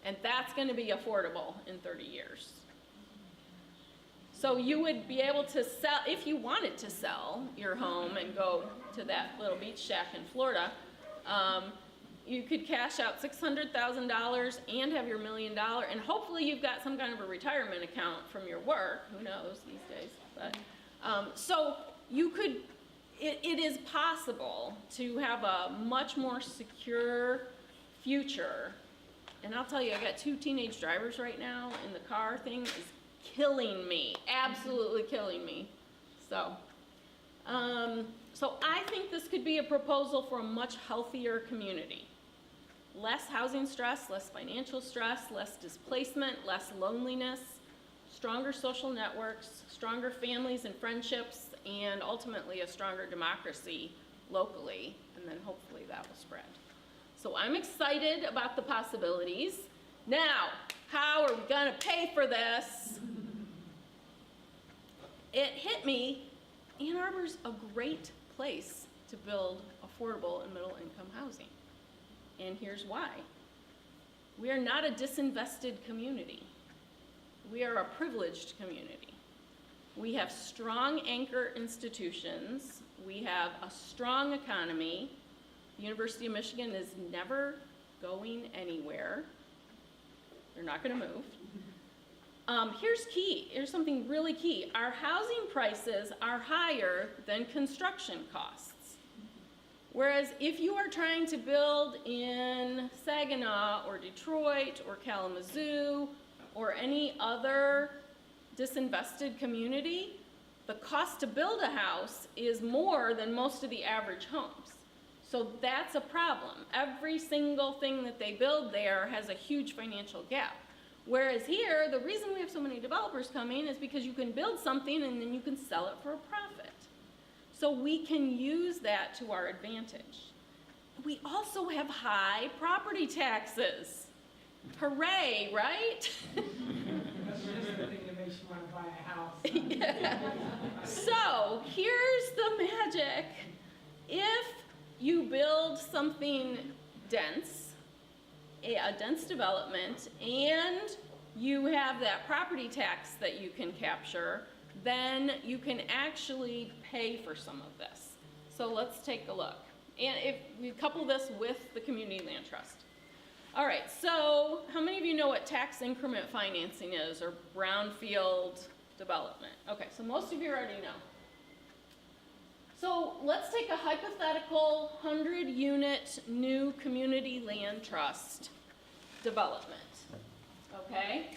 And that's going to be affordable in 30 years. So you would be able to sell, if you wanted to sell your home and go to that little beach shack in Florida, you could cash out $600,000 and have your $1 million, and hopefully you've got some kind of a retirement account from your work. Who knows these days? But so you could. It is possible to have a much more secure future. And I'll tell you, I got 2 teenage drivers right now, and the car thing is killing me, absolutely killing me. So I think this could be a proposal for a much healthier community. Less housing stress, less financial stress, less displacement, less loneliness, stronger social networks, stronger families and friendships, and ultimately a stronger democracy locally, and then hopefully that will spread. So I'm excited about the possibilities. Now, how are we gonna pay for this? It hit me, Ann Arbor's a great place to build affordable and middle income housing. And here's why. We are not a disinvested community. We are a privileged community. We have strong anchor institutions. We have a strong economy. The University of Michigan is never going anywhere. They're not going to move. Here's key. Here's something really key. Our housing prices are higher than construction costs. Whereas if you are trying to build in Saginaw or Detroit or Kalamazoo or any other disinvested community, the cost to build a house is more than most of the average homes. So that's a problem. Every single thing that they build there has a huge financial gap. Whereas here, the reason we have so many developers coming is because you can build something and then you can sell it for a profit. So we can use that to our advantage. We also have high property taxes. Hooray, right? That's just the thing that makes you want to buy a house. Yeah. So here's the magic. If you build something dense, a dense development, and you have that property tax that you can capture, then you can actually pay for some of this. So let's take a look. And if we couple this with the Community Land Trust. All right, so how many of you know what tax increment financing is, or brownfield development? Okay, so most of you already know. So let's take a hypothetical 100-unit new community land trust development, okay?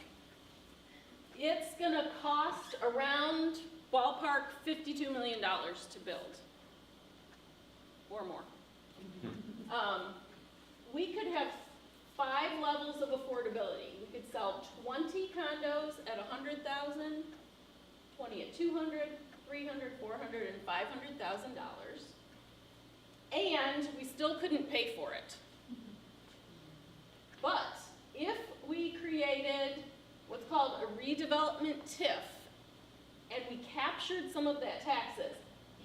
It's gonna cost around, ballpark, $52 million to build, or more. We could have 5 levels of affordability. We could sell 20 condos at $100,000, 20 at $200,000, $300,000, $400,000, and $500,000, and we still couldn't pay for it. But if we created what's called a redevelopment TIF, and we captured some of that taxes,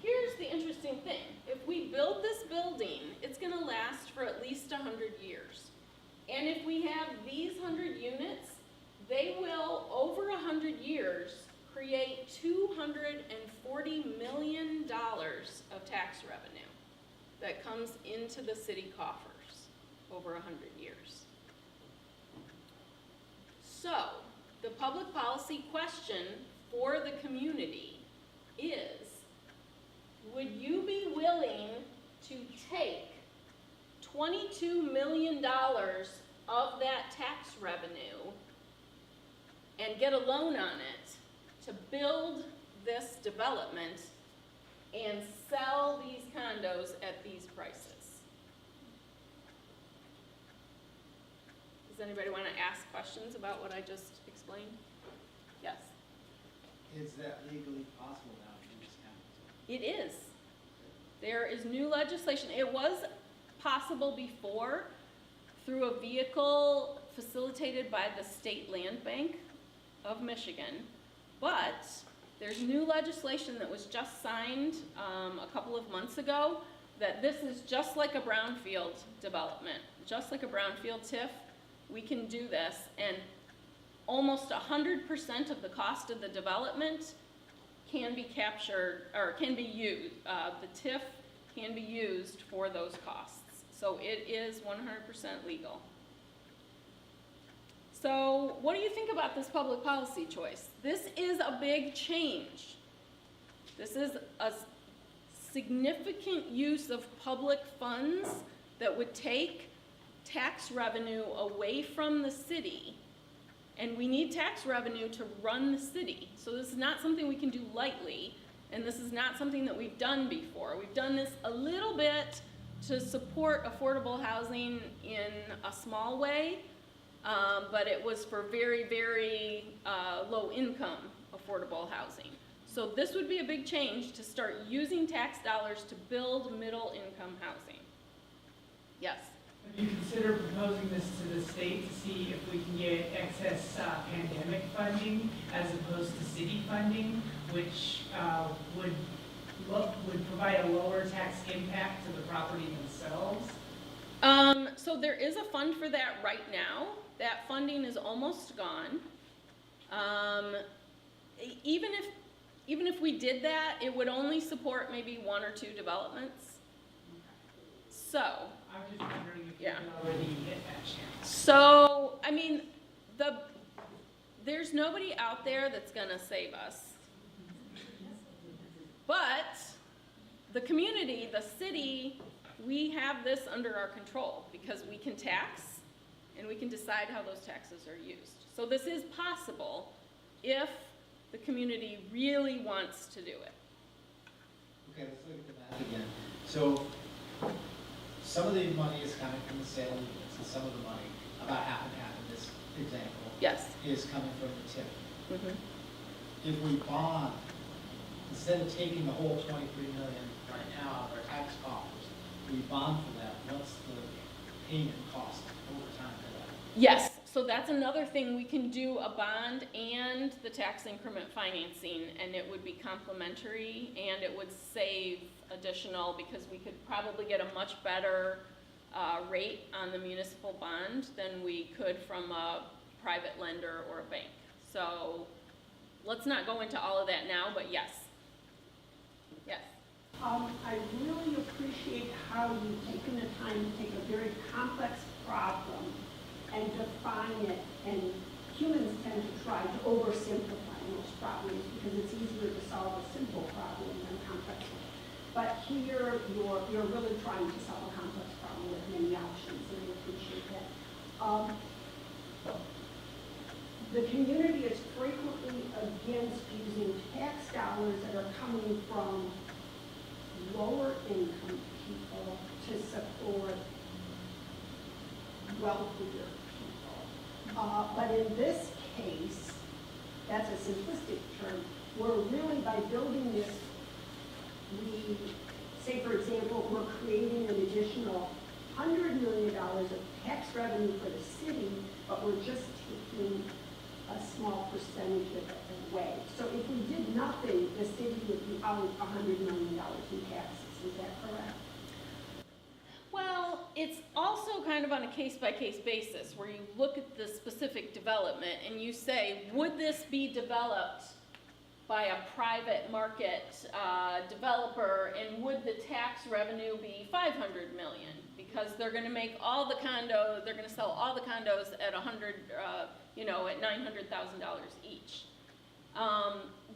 here's the interesting thing. If we build this building, it's gonna last for at least 100 years. And if we have these 100 units, they will, 100 years, create $240 million of tax revenue that comes into the city coffers over 100 years. So, the public policy question for the community is, would you be willing to take $22 million of that tax revenue and get a loan on it to build this development and sell these condos at these prices? Does anybody want to ask questions about what I just explained? Yes. Is that legally possible now in this county? It is. There is new legislation. It was possible before through a vehicle facilitated by the State Land Bank of Michigan, but there's new legislation that was just signed a couple of months ago that this is just like a brownfield development, just like a brownfield TIF. We can do this, and almost 100% of the cost of the development can be captured, or can be used, the TIF can be used for those costs. So it is 100% legal. So what do you think about this public policy choice? This is a big change. This is a significant use of public funds that would take tax revenue away from the city. And we need tax revenue to run the city. So this is not something we can do lightly, and this is not something that we've done before. We've done this a little bit to support affordable housing in a small way, but it was for very, very low income affordable housing. So this would be a big change to start using tax dollars to build middle income housing. Yes? Have you considered proposing this to the state to see if we can get excess pandemic funding as opposed to city funding, which would provide a lower tax impact to the property themselves? So there is a fund for that right now. That funding is almost gone. Even if we did that, it would only support maybe 1 or 2 developments. So, I'm just wondering if you yeah. can already hit that channel. So, I mean, there's nobody out there that's gonna save us. But the community, the city, we have this under our control because we can tax and we can decide how those taxes are used. So this is possible if the community really wants to do it. Okay, let's look at the math again. So some of the money is coming from the sale of units, and some of the money, about half and half in this example, Yes. is coming from the TIF. Mm-hmm. If we bond, instead of taking the whole 23 million right now out of our tax coffers, we bond for that, what's the payment cost over time for that? Yes, so that's another thing. We can do a bond and the tax increment financing, and it would be complementary, and it would save additional, because we could probably get a much better rate on the municipal bond than we could from a private lender or a bank. So let's not go into all of that now, but yes. Yes. I really appreciate how you've taken the time to take a very complex problem and define it, and humans tend to try to oversimplify most problems because it's easier to solve a simple problem than a complex one. But here, you're really trying to solve a complex problem with many options, and I appreciate that. The community is frequently against using tax dollars that are coming from lower income people to support wealthier people. But in this case, that's a simplistic term, we're really, by building this, we say, for example, we're creating an additional $100 million of tax revenue for the city, but we're just taking a small percentage of it away. So if we did nothing, the city would be out $100 million in taxes. Is that correct? Well, it's also kind of on a case-by-case basis, where you look at the specific development and you say, would this be developed by a private market developer, and would the tax revenue be 500 million? Because they're gonna make all the condos, they're gonna sell all the condos at at $900,000 each.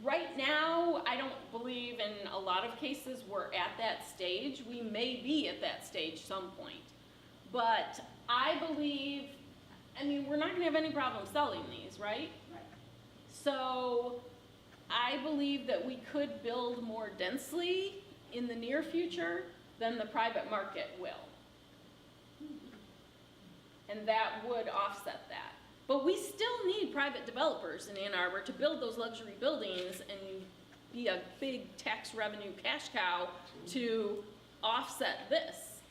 Right now, I don't believe in a lot of cases we're at that stage. We may be at that stage some point. But I believe, I mean, we're not gonna have any problem selling these, right? Right. So I believe that we could build more densely in the near future than the private market will. And that would offset that. But we still need private developers in Ann Arbor to build those luxury buildings and be a big tax revenue cash cow to offset this.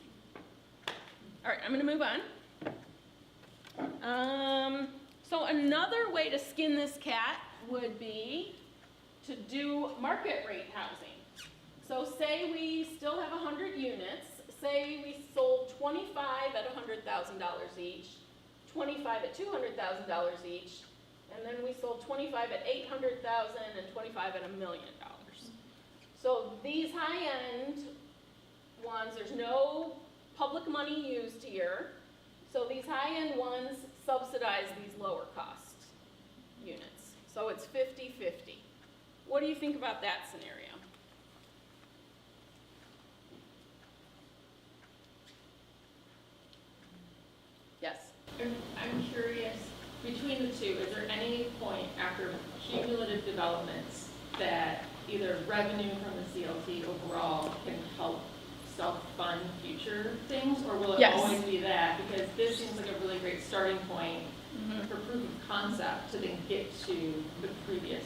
All right, I'm gonna move on. So another way to skin this cat would be to do market rate housing. So say we still have 100 units, say we sold 25 at $100,000 each, 25 at $200,000 each, and then we sold 25 at $800,000 and 25 at $1 million. So these high-end ones, there's no public money used here, so these high-end ones subsidize these lower cost units. So it's 50-50. What do you think about that scenario? Yes? I'm curious, between the two, is there any point after cumulative developments that either revenue from the CLT overall can help self-fund future things, or will it Yes. always be that? Because this seems like a really great starting point for proof of concept to then get to the previous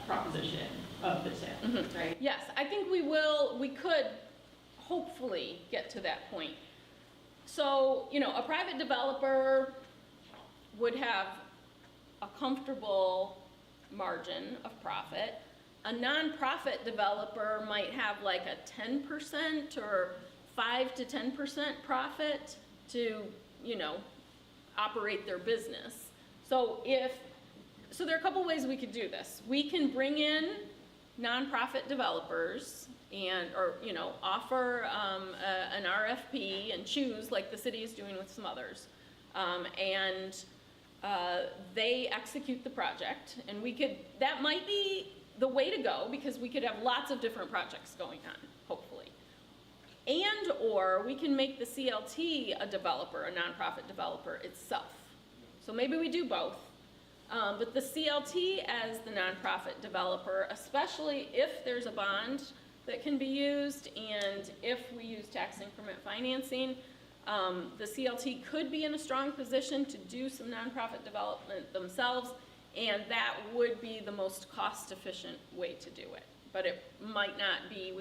proposition of the TIF, right? Yes, I think we could hopefully get to that point. So, a private developer would have a comfortable margin of profit. A nonprofit developer might have like a 10% or 5 to 10% profit to, operate their business. So there are a couple ways we could do this. We can bring in nonprofit developers or offer an RFP and choose, like the city is doing with some others. They execute the project, and that might be the way to go, because we could have lots of different projects going on, hopefully. Or we can make the CLT a nonprofit developer itself. So maybe we do both. But the CLT as the nonprofit developer, especially if there's a bond that can be used, and if we use tax increment financing, the CLT could be in a strong position to do some nonprofit development themselves, and that would be the most cost-efficient way to do it. But we might not be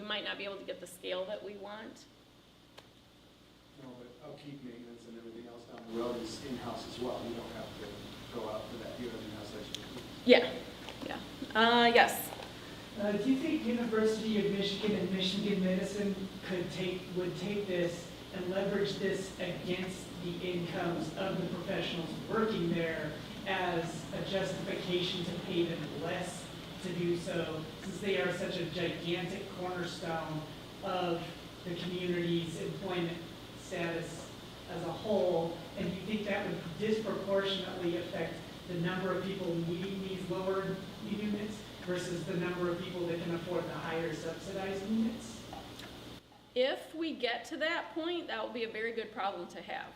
able to get the scale that we want. No, but upkeep, maintenance, and everything else down the road is in-house as well. You don't have to go out for that. You have in-house expertise. Yeah. Yes. Do you think University of Michigan and Michigan Medicine would take this and leverage this against the incomes of the professionals working there as a justification to pay them less to do so, since they are such a gigantic cornerstone of the community's employment status as a whole? And do you think that would disproportionately affect the number of people needing these lower units versus the number of people that can afford the higher subsidized units? If we get to that point, that will be a very good problem to have.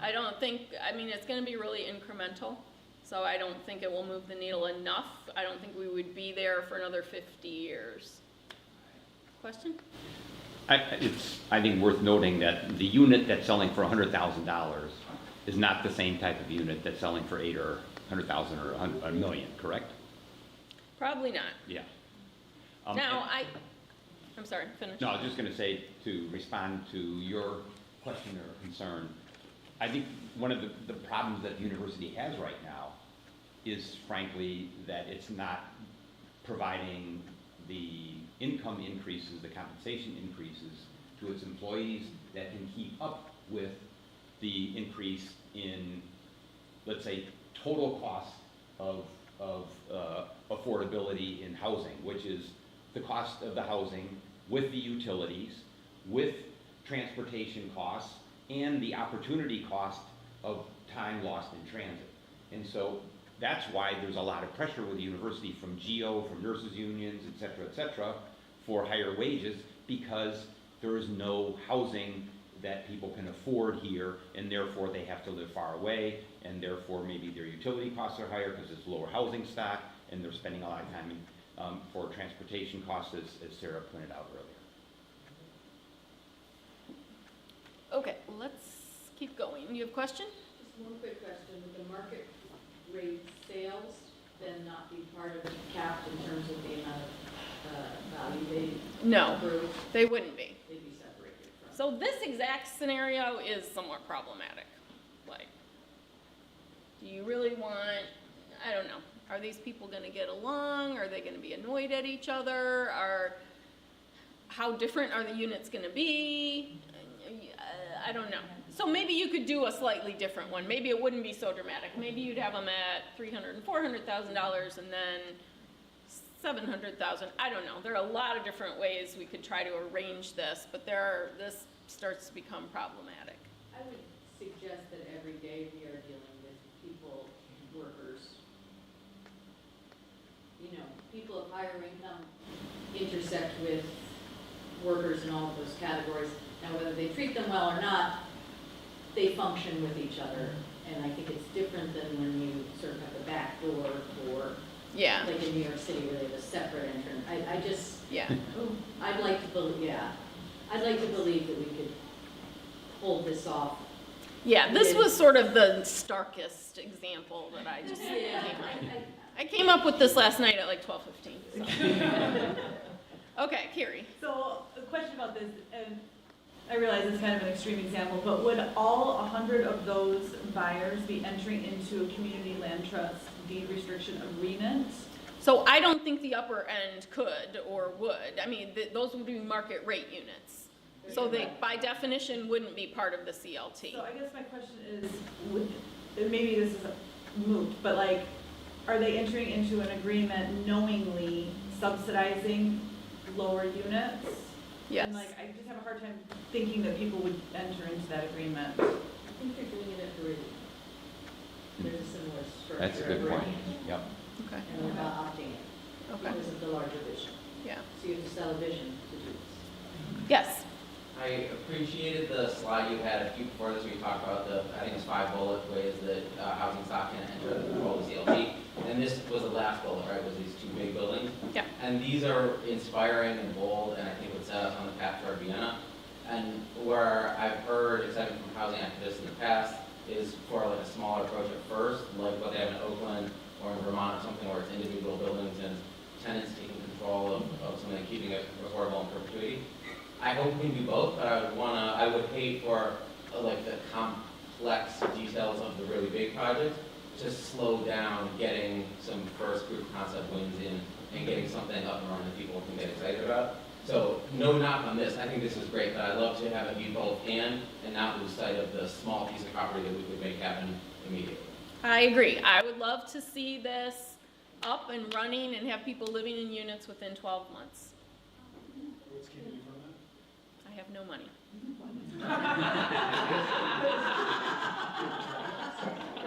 It's going to be really incremental, so I don't think it will move the needle enough. I don't think we would be there for another 50 years. Question? It's, I think, worth noting that the unit that's selling for $100,000 is not the same type of unit that's selling for $800,000 or $100,000 or $1 million, correct? Probably not. Yeah. I'm sorry, finish. No, I was just going to say, to respond to your question or concern, I think one of the problems that the university has right now is, frankly, that it's not providing the income increases, the compensation increases to its employees that can keep up with the increase in, let's say, total cost of affordability in housing, which is the cost of the housing with the utilities, with transportation costs, and the opportunity cost of time lost in transit. And so that's why there's a lot of pressure with the university from GO, from nurses unions, et cetera, for higher wages, because there is no housing that people can afford here, and therefore they have to live far away, and therefore maybe their utility costs are higher because it's lower housing stock, and they're spending a lot of time for transportation costs, as Sarah pointed out earlier. Okay, let's keep going. You have a question? Just one quick question, would the market rate sales then not be part of the cap in terms of the amount of value they No, accrue? they wouldn't be. They'd be separated from? So this exact scenario is somewhat problematic. Like, do you really want, I don't know, are these people gonna get along? Are they gonna be annoyed at each other? How different are the units gonna be? I don't know. So maybe you could do a slightly different one. Maybe it wouldn't be so dramatic. Maybe you'd have them at $300,000 and $400,000 and then $700,000. I don't know. There are a lot of different ways we could try to arrange this, but this starts to become problematic. I would suggest that every day we are dealing with people, workers, you know, people of higher income intersect with workers in all of those categories. Now, whether they treat them well or not, they function with each other. And I think it's different than when you sort of have a back door for, like in New York City where they have a separate entrance. I just, I'd like to believe, I'd like to believe that we could pull this off. Yeah, this was sort of the starkest example that I just came up. I came up with this last night at like 12:15. So. Okay, Carrie. So, a question about this, and I realize it's kind of an extreme example, but would all 100 of those buyers be entering into a community land trust deed restriction agreement? So I don't think the upper end could or would. I mean, those would be market rate units. So they, by definition, wouldn't be part of the CLT. So I guess my question is, maybe this is a moot, but like, are they entering into an agreement knowingly subsidizing lower units? Yes. And like, I just have a hard time thinking that people would enter into that agreement. I think they're doing it at Viridian. There's a similar structure. That's a good point. Yep. Okay. And they're not opting in because of the larger vision. Yeah. So you have to sell a vision to do this. Yes. I appreciated the slide you had a few before this where you talked about I think it's 5 bullet ways that housing stock can enter the control of the CLT. And this was the last bullet, right, was these 2 big buildings. Yeah. And these are inspiring and bold, and I think would set us on the path toward Vienna. And where I've heard excitement from housing activists in the past is for like a smaller approach at first, like what they have in Oakland or in Vermont or something where it's individual buildings and tenants taking control of something and keeping it affordable in perpetuity. I hope we can do both, but I would hate for like the complex details of the really big projects to slow down getting some first proof of concept wins in and getting something up and running that people can get excited about. So no knock on this. I think this is great, but I'd love to have it be both and not lose sight of the small piece of property that we could make happen immediately. I agree. I would love to see this up and running and have people living in units within 12 months. What's keeping you from that? I have no money. Do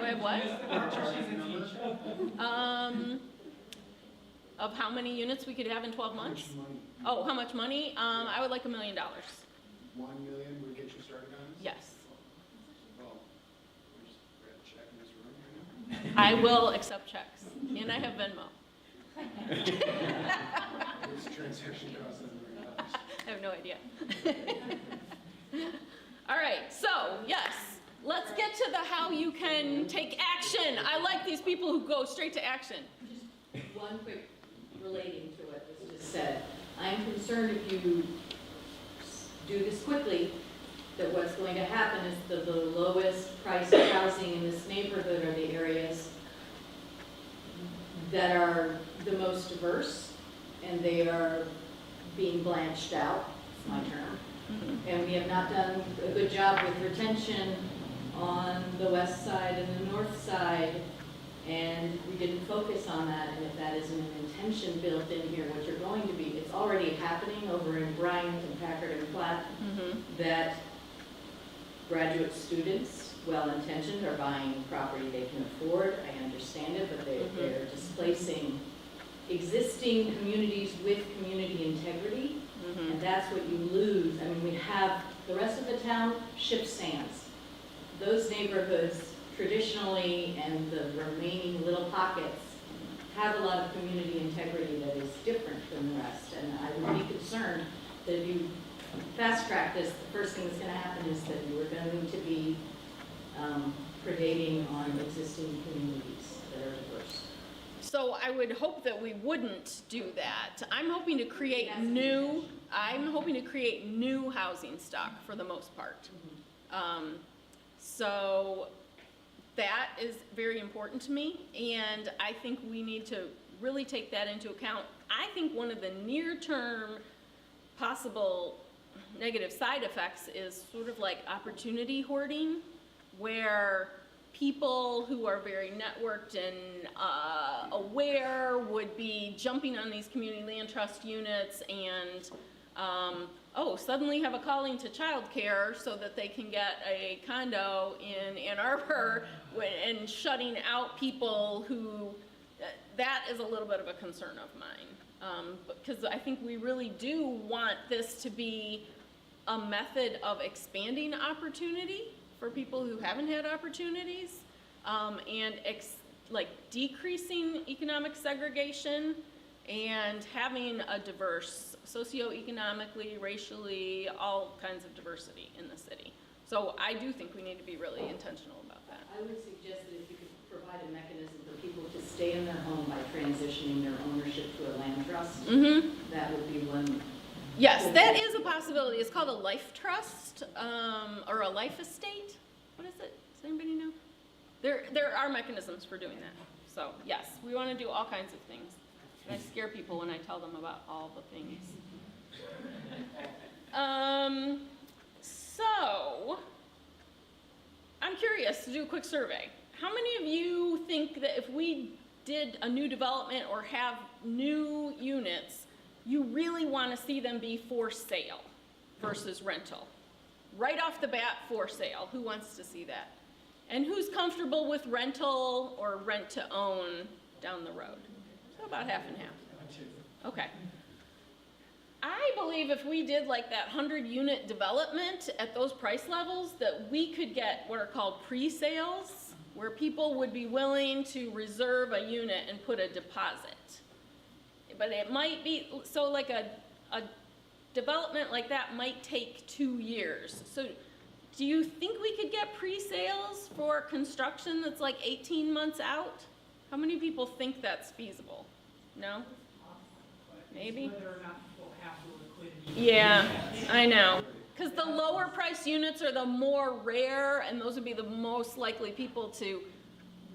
I have what? Of how many units we could have in 12 months? How much money? Oh, how much money? I would like $1 million. 1 million would get you started on this? Yes. Well, we just read a check in this room right now. I will accept checks, and I have Venmo. What's the transaction cost on $1 million? I have no idea. All right, so yes, let's get to the how you can take action. I like these people who go straight to action. Just one quick relating to what was just said. I'm concerned if you do this quickly, that what's going to happen is the lowest price of housing in this neighborhood are the areas that are the most diverse and they are being blanched out, it's my term. And we have not done a good job with retention on the west side and the north side, and we didn't focus on that, and if that isn't an intention built in here, what you're going to be, it's already happening over in Bryant and Packard and Platt, that graduate students, well-intentioned, are buying property they can afford. I understand it, but they're displacing existing communities with community integrity, and that's what you lose. I mean, we have, the rest of the town ships sands. Those neighborhoods traditionally, and the remaining little pockets, have a lot of community integrity that is different than the rest, and I would be concerned that if you fast track this, the first thing that's going to happen is that you are going to be predating on existing communities that are diverse. So I would hope that we wouldn't do that. I'm hoping to create new housing stock for the most part. So that is very important to me, and I think we need to really take that into account. I think one of the near-term possible negative side effects is sort of like opportunity hoarding, where people who are very networked and aware would be jumping on these community land trust units and suddenly have a calling to childcare so that they can get a condo in Ann Arbor and shutting out people who, that is a little bit of a concern of mine. Because I think we really do want this to be a method of expanding opportunity for people who haven't had opportunities, and decreasing economic segregation and having a diverse, socioeconomically, racially, all kinds of diversity in the city. So I do think we need to be really intentional about that. I would suggest that if you could provide a mechanism for people to stay in their home by transitioning their ownership to a land trust, that would be one. Yes, that is a possibility. It's called a life trust, or a life estate. What is it? Does anybody know? There are mechanisms for doing that. So yes, we want to do all kinds of things. And I scare people when I tell them about all the things. So I'm curious to do a quick survey. How many of you think that if we did a new development or have new units, you really want to see them be for sale versus rental? Right off the bat, for sale. Who wants to see that? And who's comfortable with rental or rent to own down the road? So about half and half. Okay. I believe if we did like that 100-unit development at those price levels, that we could get what are called pre-sales, where people would be willing to reserve a unit and put a deposit. But it might be, so like a development like that might take 2 years. So do you think we could get pre-sales for construction that's like 18 months out? How many people think that's feasible? No? Maybe? Whether or not people have the liquidity. Yeah, I know. Because the lower price units are the more rare, and those would be the most likely people to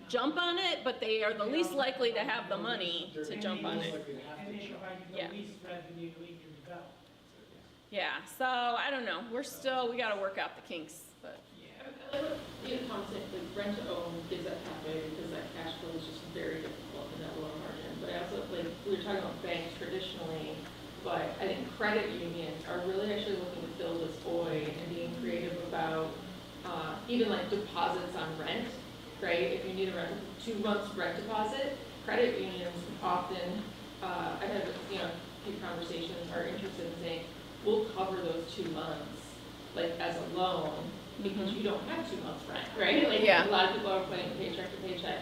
jump on it, but they are the least likely to have the money to jump on it. And they provide you the least revenue in your development. Yeah, so I don't know. We gotta work out the kinks, but. Yeah, concept, like rent to own gives that pathway because that cash flow is just very difficult in that lower margin. But I also, like, we were talking about banks traditionally, but I think credit unions are really actually looking to fill this void and being creative about even like deposits on rent, right? If you need a 2 months rent deposit, credit unions often, I've had a few conversations, are interested in saying, we'll cover those 2 months like as a loan because you don't have 2 months rent, right? Like a lot of people are putting paycheck to paycheck.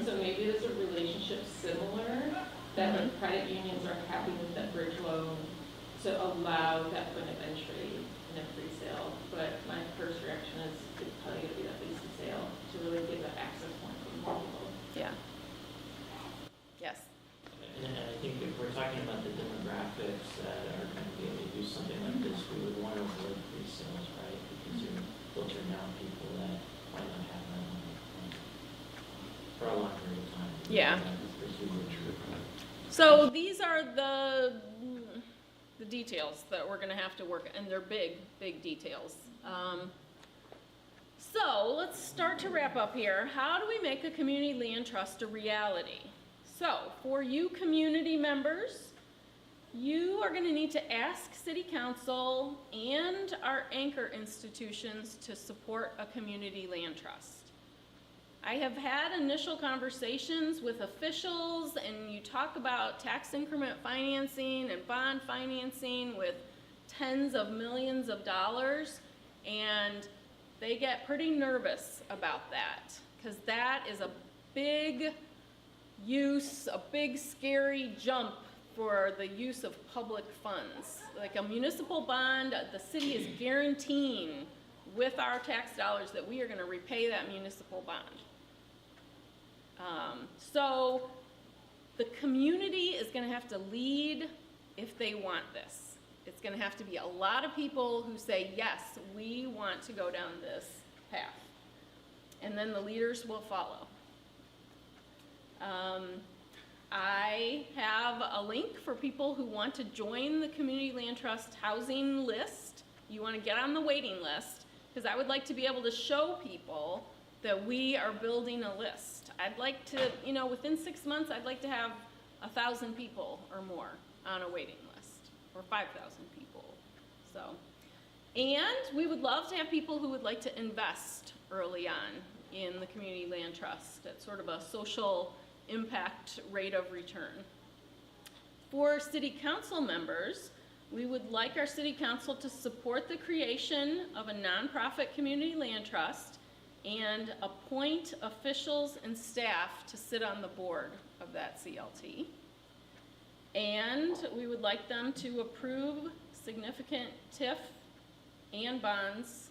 So maybe there's a relationship similar that when credit unions are happy with that bridge loan to allow that point of entry in a pre-sale. But my first reaction is it's probably going to be that lease to sale to really give that access point for more people. Yeah. Yes. And I think if we're talking about the demographics that are going to be able to do something like this, we would want to avoid pre-sales, right? Because you're filtering out people that might not have that money for a long period of time. Yeah. So these are the details that we're gonna have to work, and they're big, big details. So let's start to wrap up here. How do we make a community land trust a reality? So for you community members, you are gonna need to ask City Council and our anchor institutions to support a community land trust. I have had initial conversations with officials, and you talk about tax increment financing and bond financing with tens of millions of dollars, and they get pretty nervous about that, because that is a big use, a big scary jump for the use of public funds. Like a municipal bond, the city is guaranteeing with our tax dollars that we are gonna repay that municipal bond. So the community is gonna have to lead if they want this. It's gonna have to be a lot of people who say, yes, we want to go down this path. And then the leaders will follow. I have a link for people who want to join the Community Land Trust housing list. You wanna get on the waiting list, because I would like to be able to show people that we are building a list. I'd like to, you know, within 6 months, I'd like to have 1,000 people or more on a waiting list, or 5,000 people, so. And we would love to have people who would like to invest early on in the Community Land Trust at sort of a social impact rate of return. For City Council members, we would like our City Council to support the creation of a nonprofit community land trust and appoint officials and staff to sit on the board of that CLT. And we would like them to approve significant TIF and bonds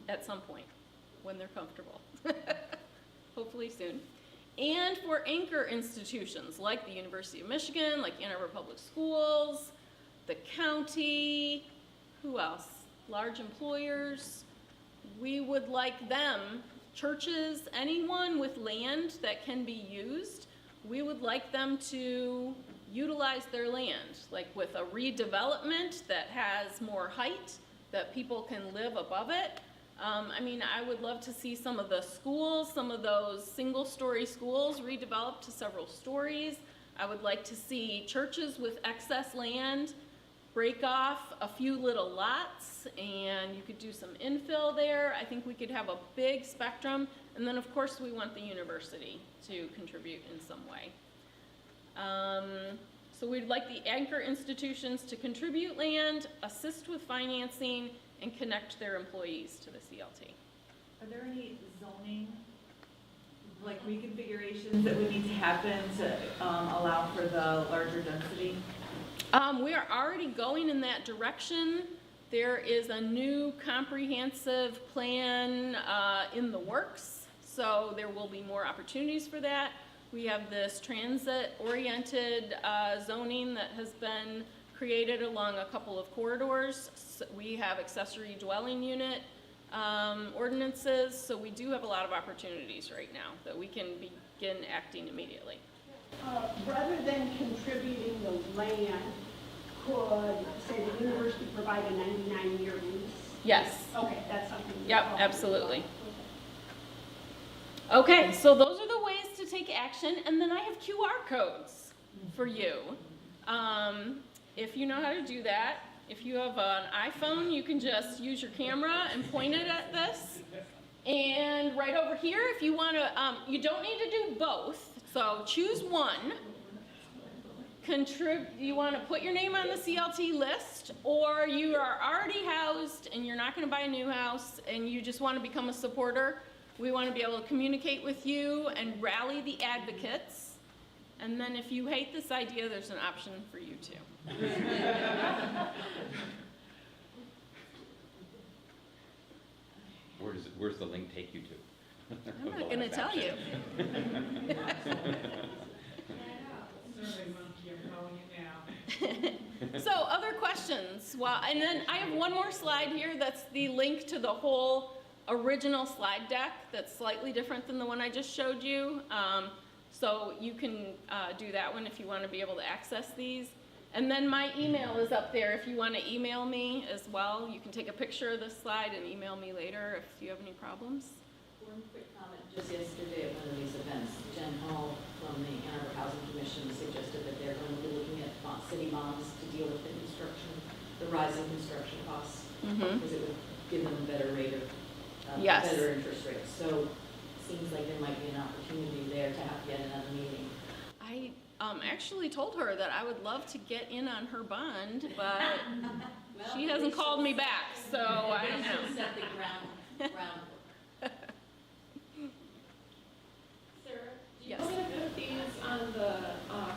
at some point when they're comfortable, hopefully soon. And for anchor institutions like the University of Michigan, like Ann Arbor Public Schools, the county, who else? Large employers. We would like them, churches, anyone with land that can be used, we would like them to utilize their land, like with a redevelopment that has more height, that people can live above it. I mean, I would love to see some of the schools, some of those single-story schools redeveloped to several stories. I would like to see churches with excess land break off a few little lots, and you could do some infill there. I think we could have a big spectrum, and then of course we want the university to contribute in some way. So we'd like the anchor institutions to contribute land, assist with financing, and connect their employees to the CLT. Are there any zoning, like reconfigurations that would need to happen to allow for the larger density? We are already going in that direction. There is a new comprehensive plan in the works, so there will be more opportunities for that. We have this transit-oriented zoning that has been created along a couple of corridors. So we have accessory dwelling unit ordinances, so we do have a lot of opportunities right now that we can begin acting immediately. Rather than contributing the land, could, say, the university provide a 99-year lease? Yes. Okay, that's something. Yep, absolutely. Okay, so those are the ways to take action, and then I have QR codes for you. If you know how to do that, if you have an iPhone, you can just use your camera and point it at this. And right over here, if you want to, you don't need to do both, so choose one. You want to put your name on the CLT list, or you are already housed and you're not going to buy a new house and you just want to become a supporter. We want to be able to communicate with you and rally the advocates. And then if you hate this idea, there's an option for you too. Where's the link take you to? I'm not going to tell you. So other questions? Well, and then I have one more slide here that's the link to the whole original slide deck that's slightly different than the one I just showed you. So you can do that one if you want to be able to access these. And then my email is up there if you want to email me as well. You can take a picture of this slide and email me later if you have any problems. One quick comment, just yesterday at one of these events, Jen Hall from the Ann Arbor Housing Commission suggested that they're going to be looking at city bonds to deal with the construction, the rising construction costs, because it would give them a better rate of, Yes. better interest rates. So it seems like there might be an opportunity there to have yet another meeting. I actually told her that I would love to get in on her bond, but Well, she hasn't called me back, so I don't We should know. set the groundwork. Sarah, do you Yes. want me to put these on the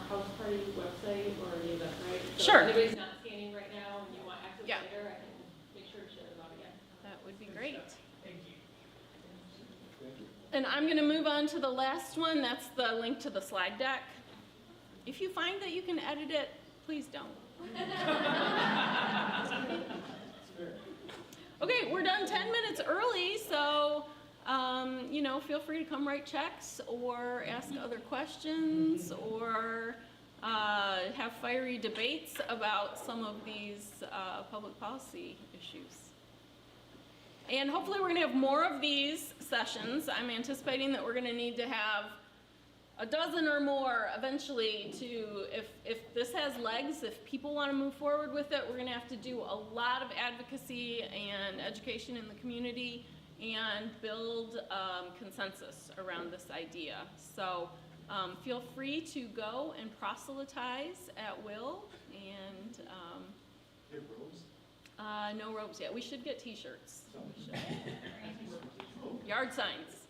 house party website or the Eventbrite? So Sure. if anybody's not scanning right now and you want access Yeah. later, I can make sure to share them out again. That would be great. Thank you. And I'm gonna move on to the last one, that's the link to the slide deck. If you find that you can edit it, please don't. Okay, we're done 10 minutes early, so, you know, feel free to come write checks or ask other questions or have fiery debates about some of these public policy issues. And hopefully we're gonna have more of these sessions. I'm anticipating that we're gonna need to have a dozen or more eventually to, if this has legs, if people want to move forward with it, we're going to have to do a lot of advocacy and education in the community and build consensus around this idea. So feel free to go and proselytize at will and Give robes? no robes yet. We should get t-shirts. We should. Yard signs.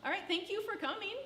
All right, thank you for coming.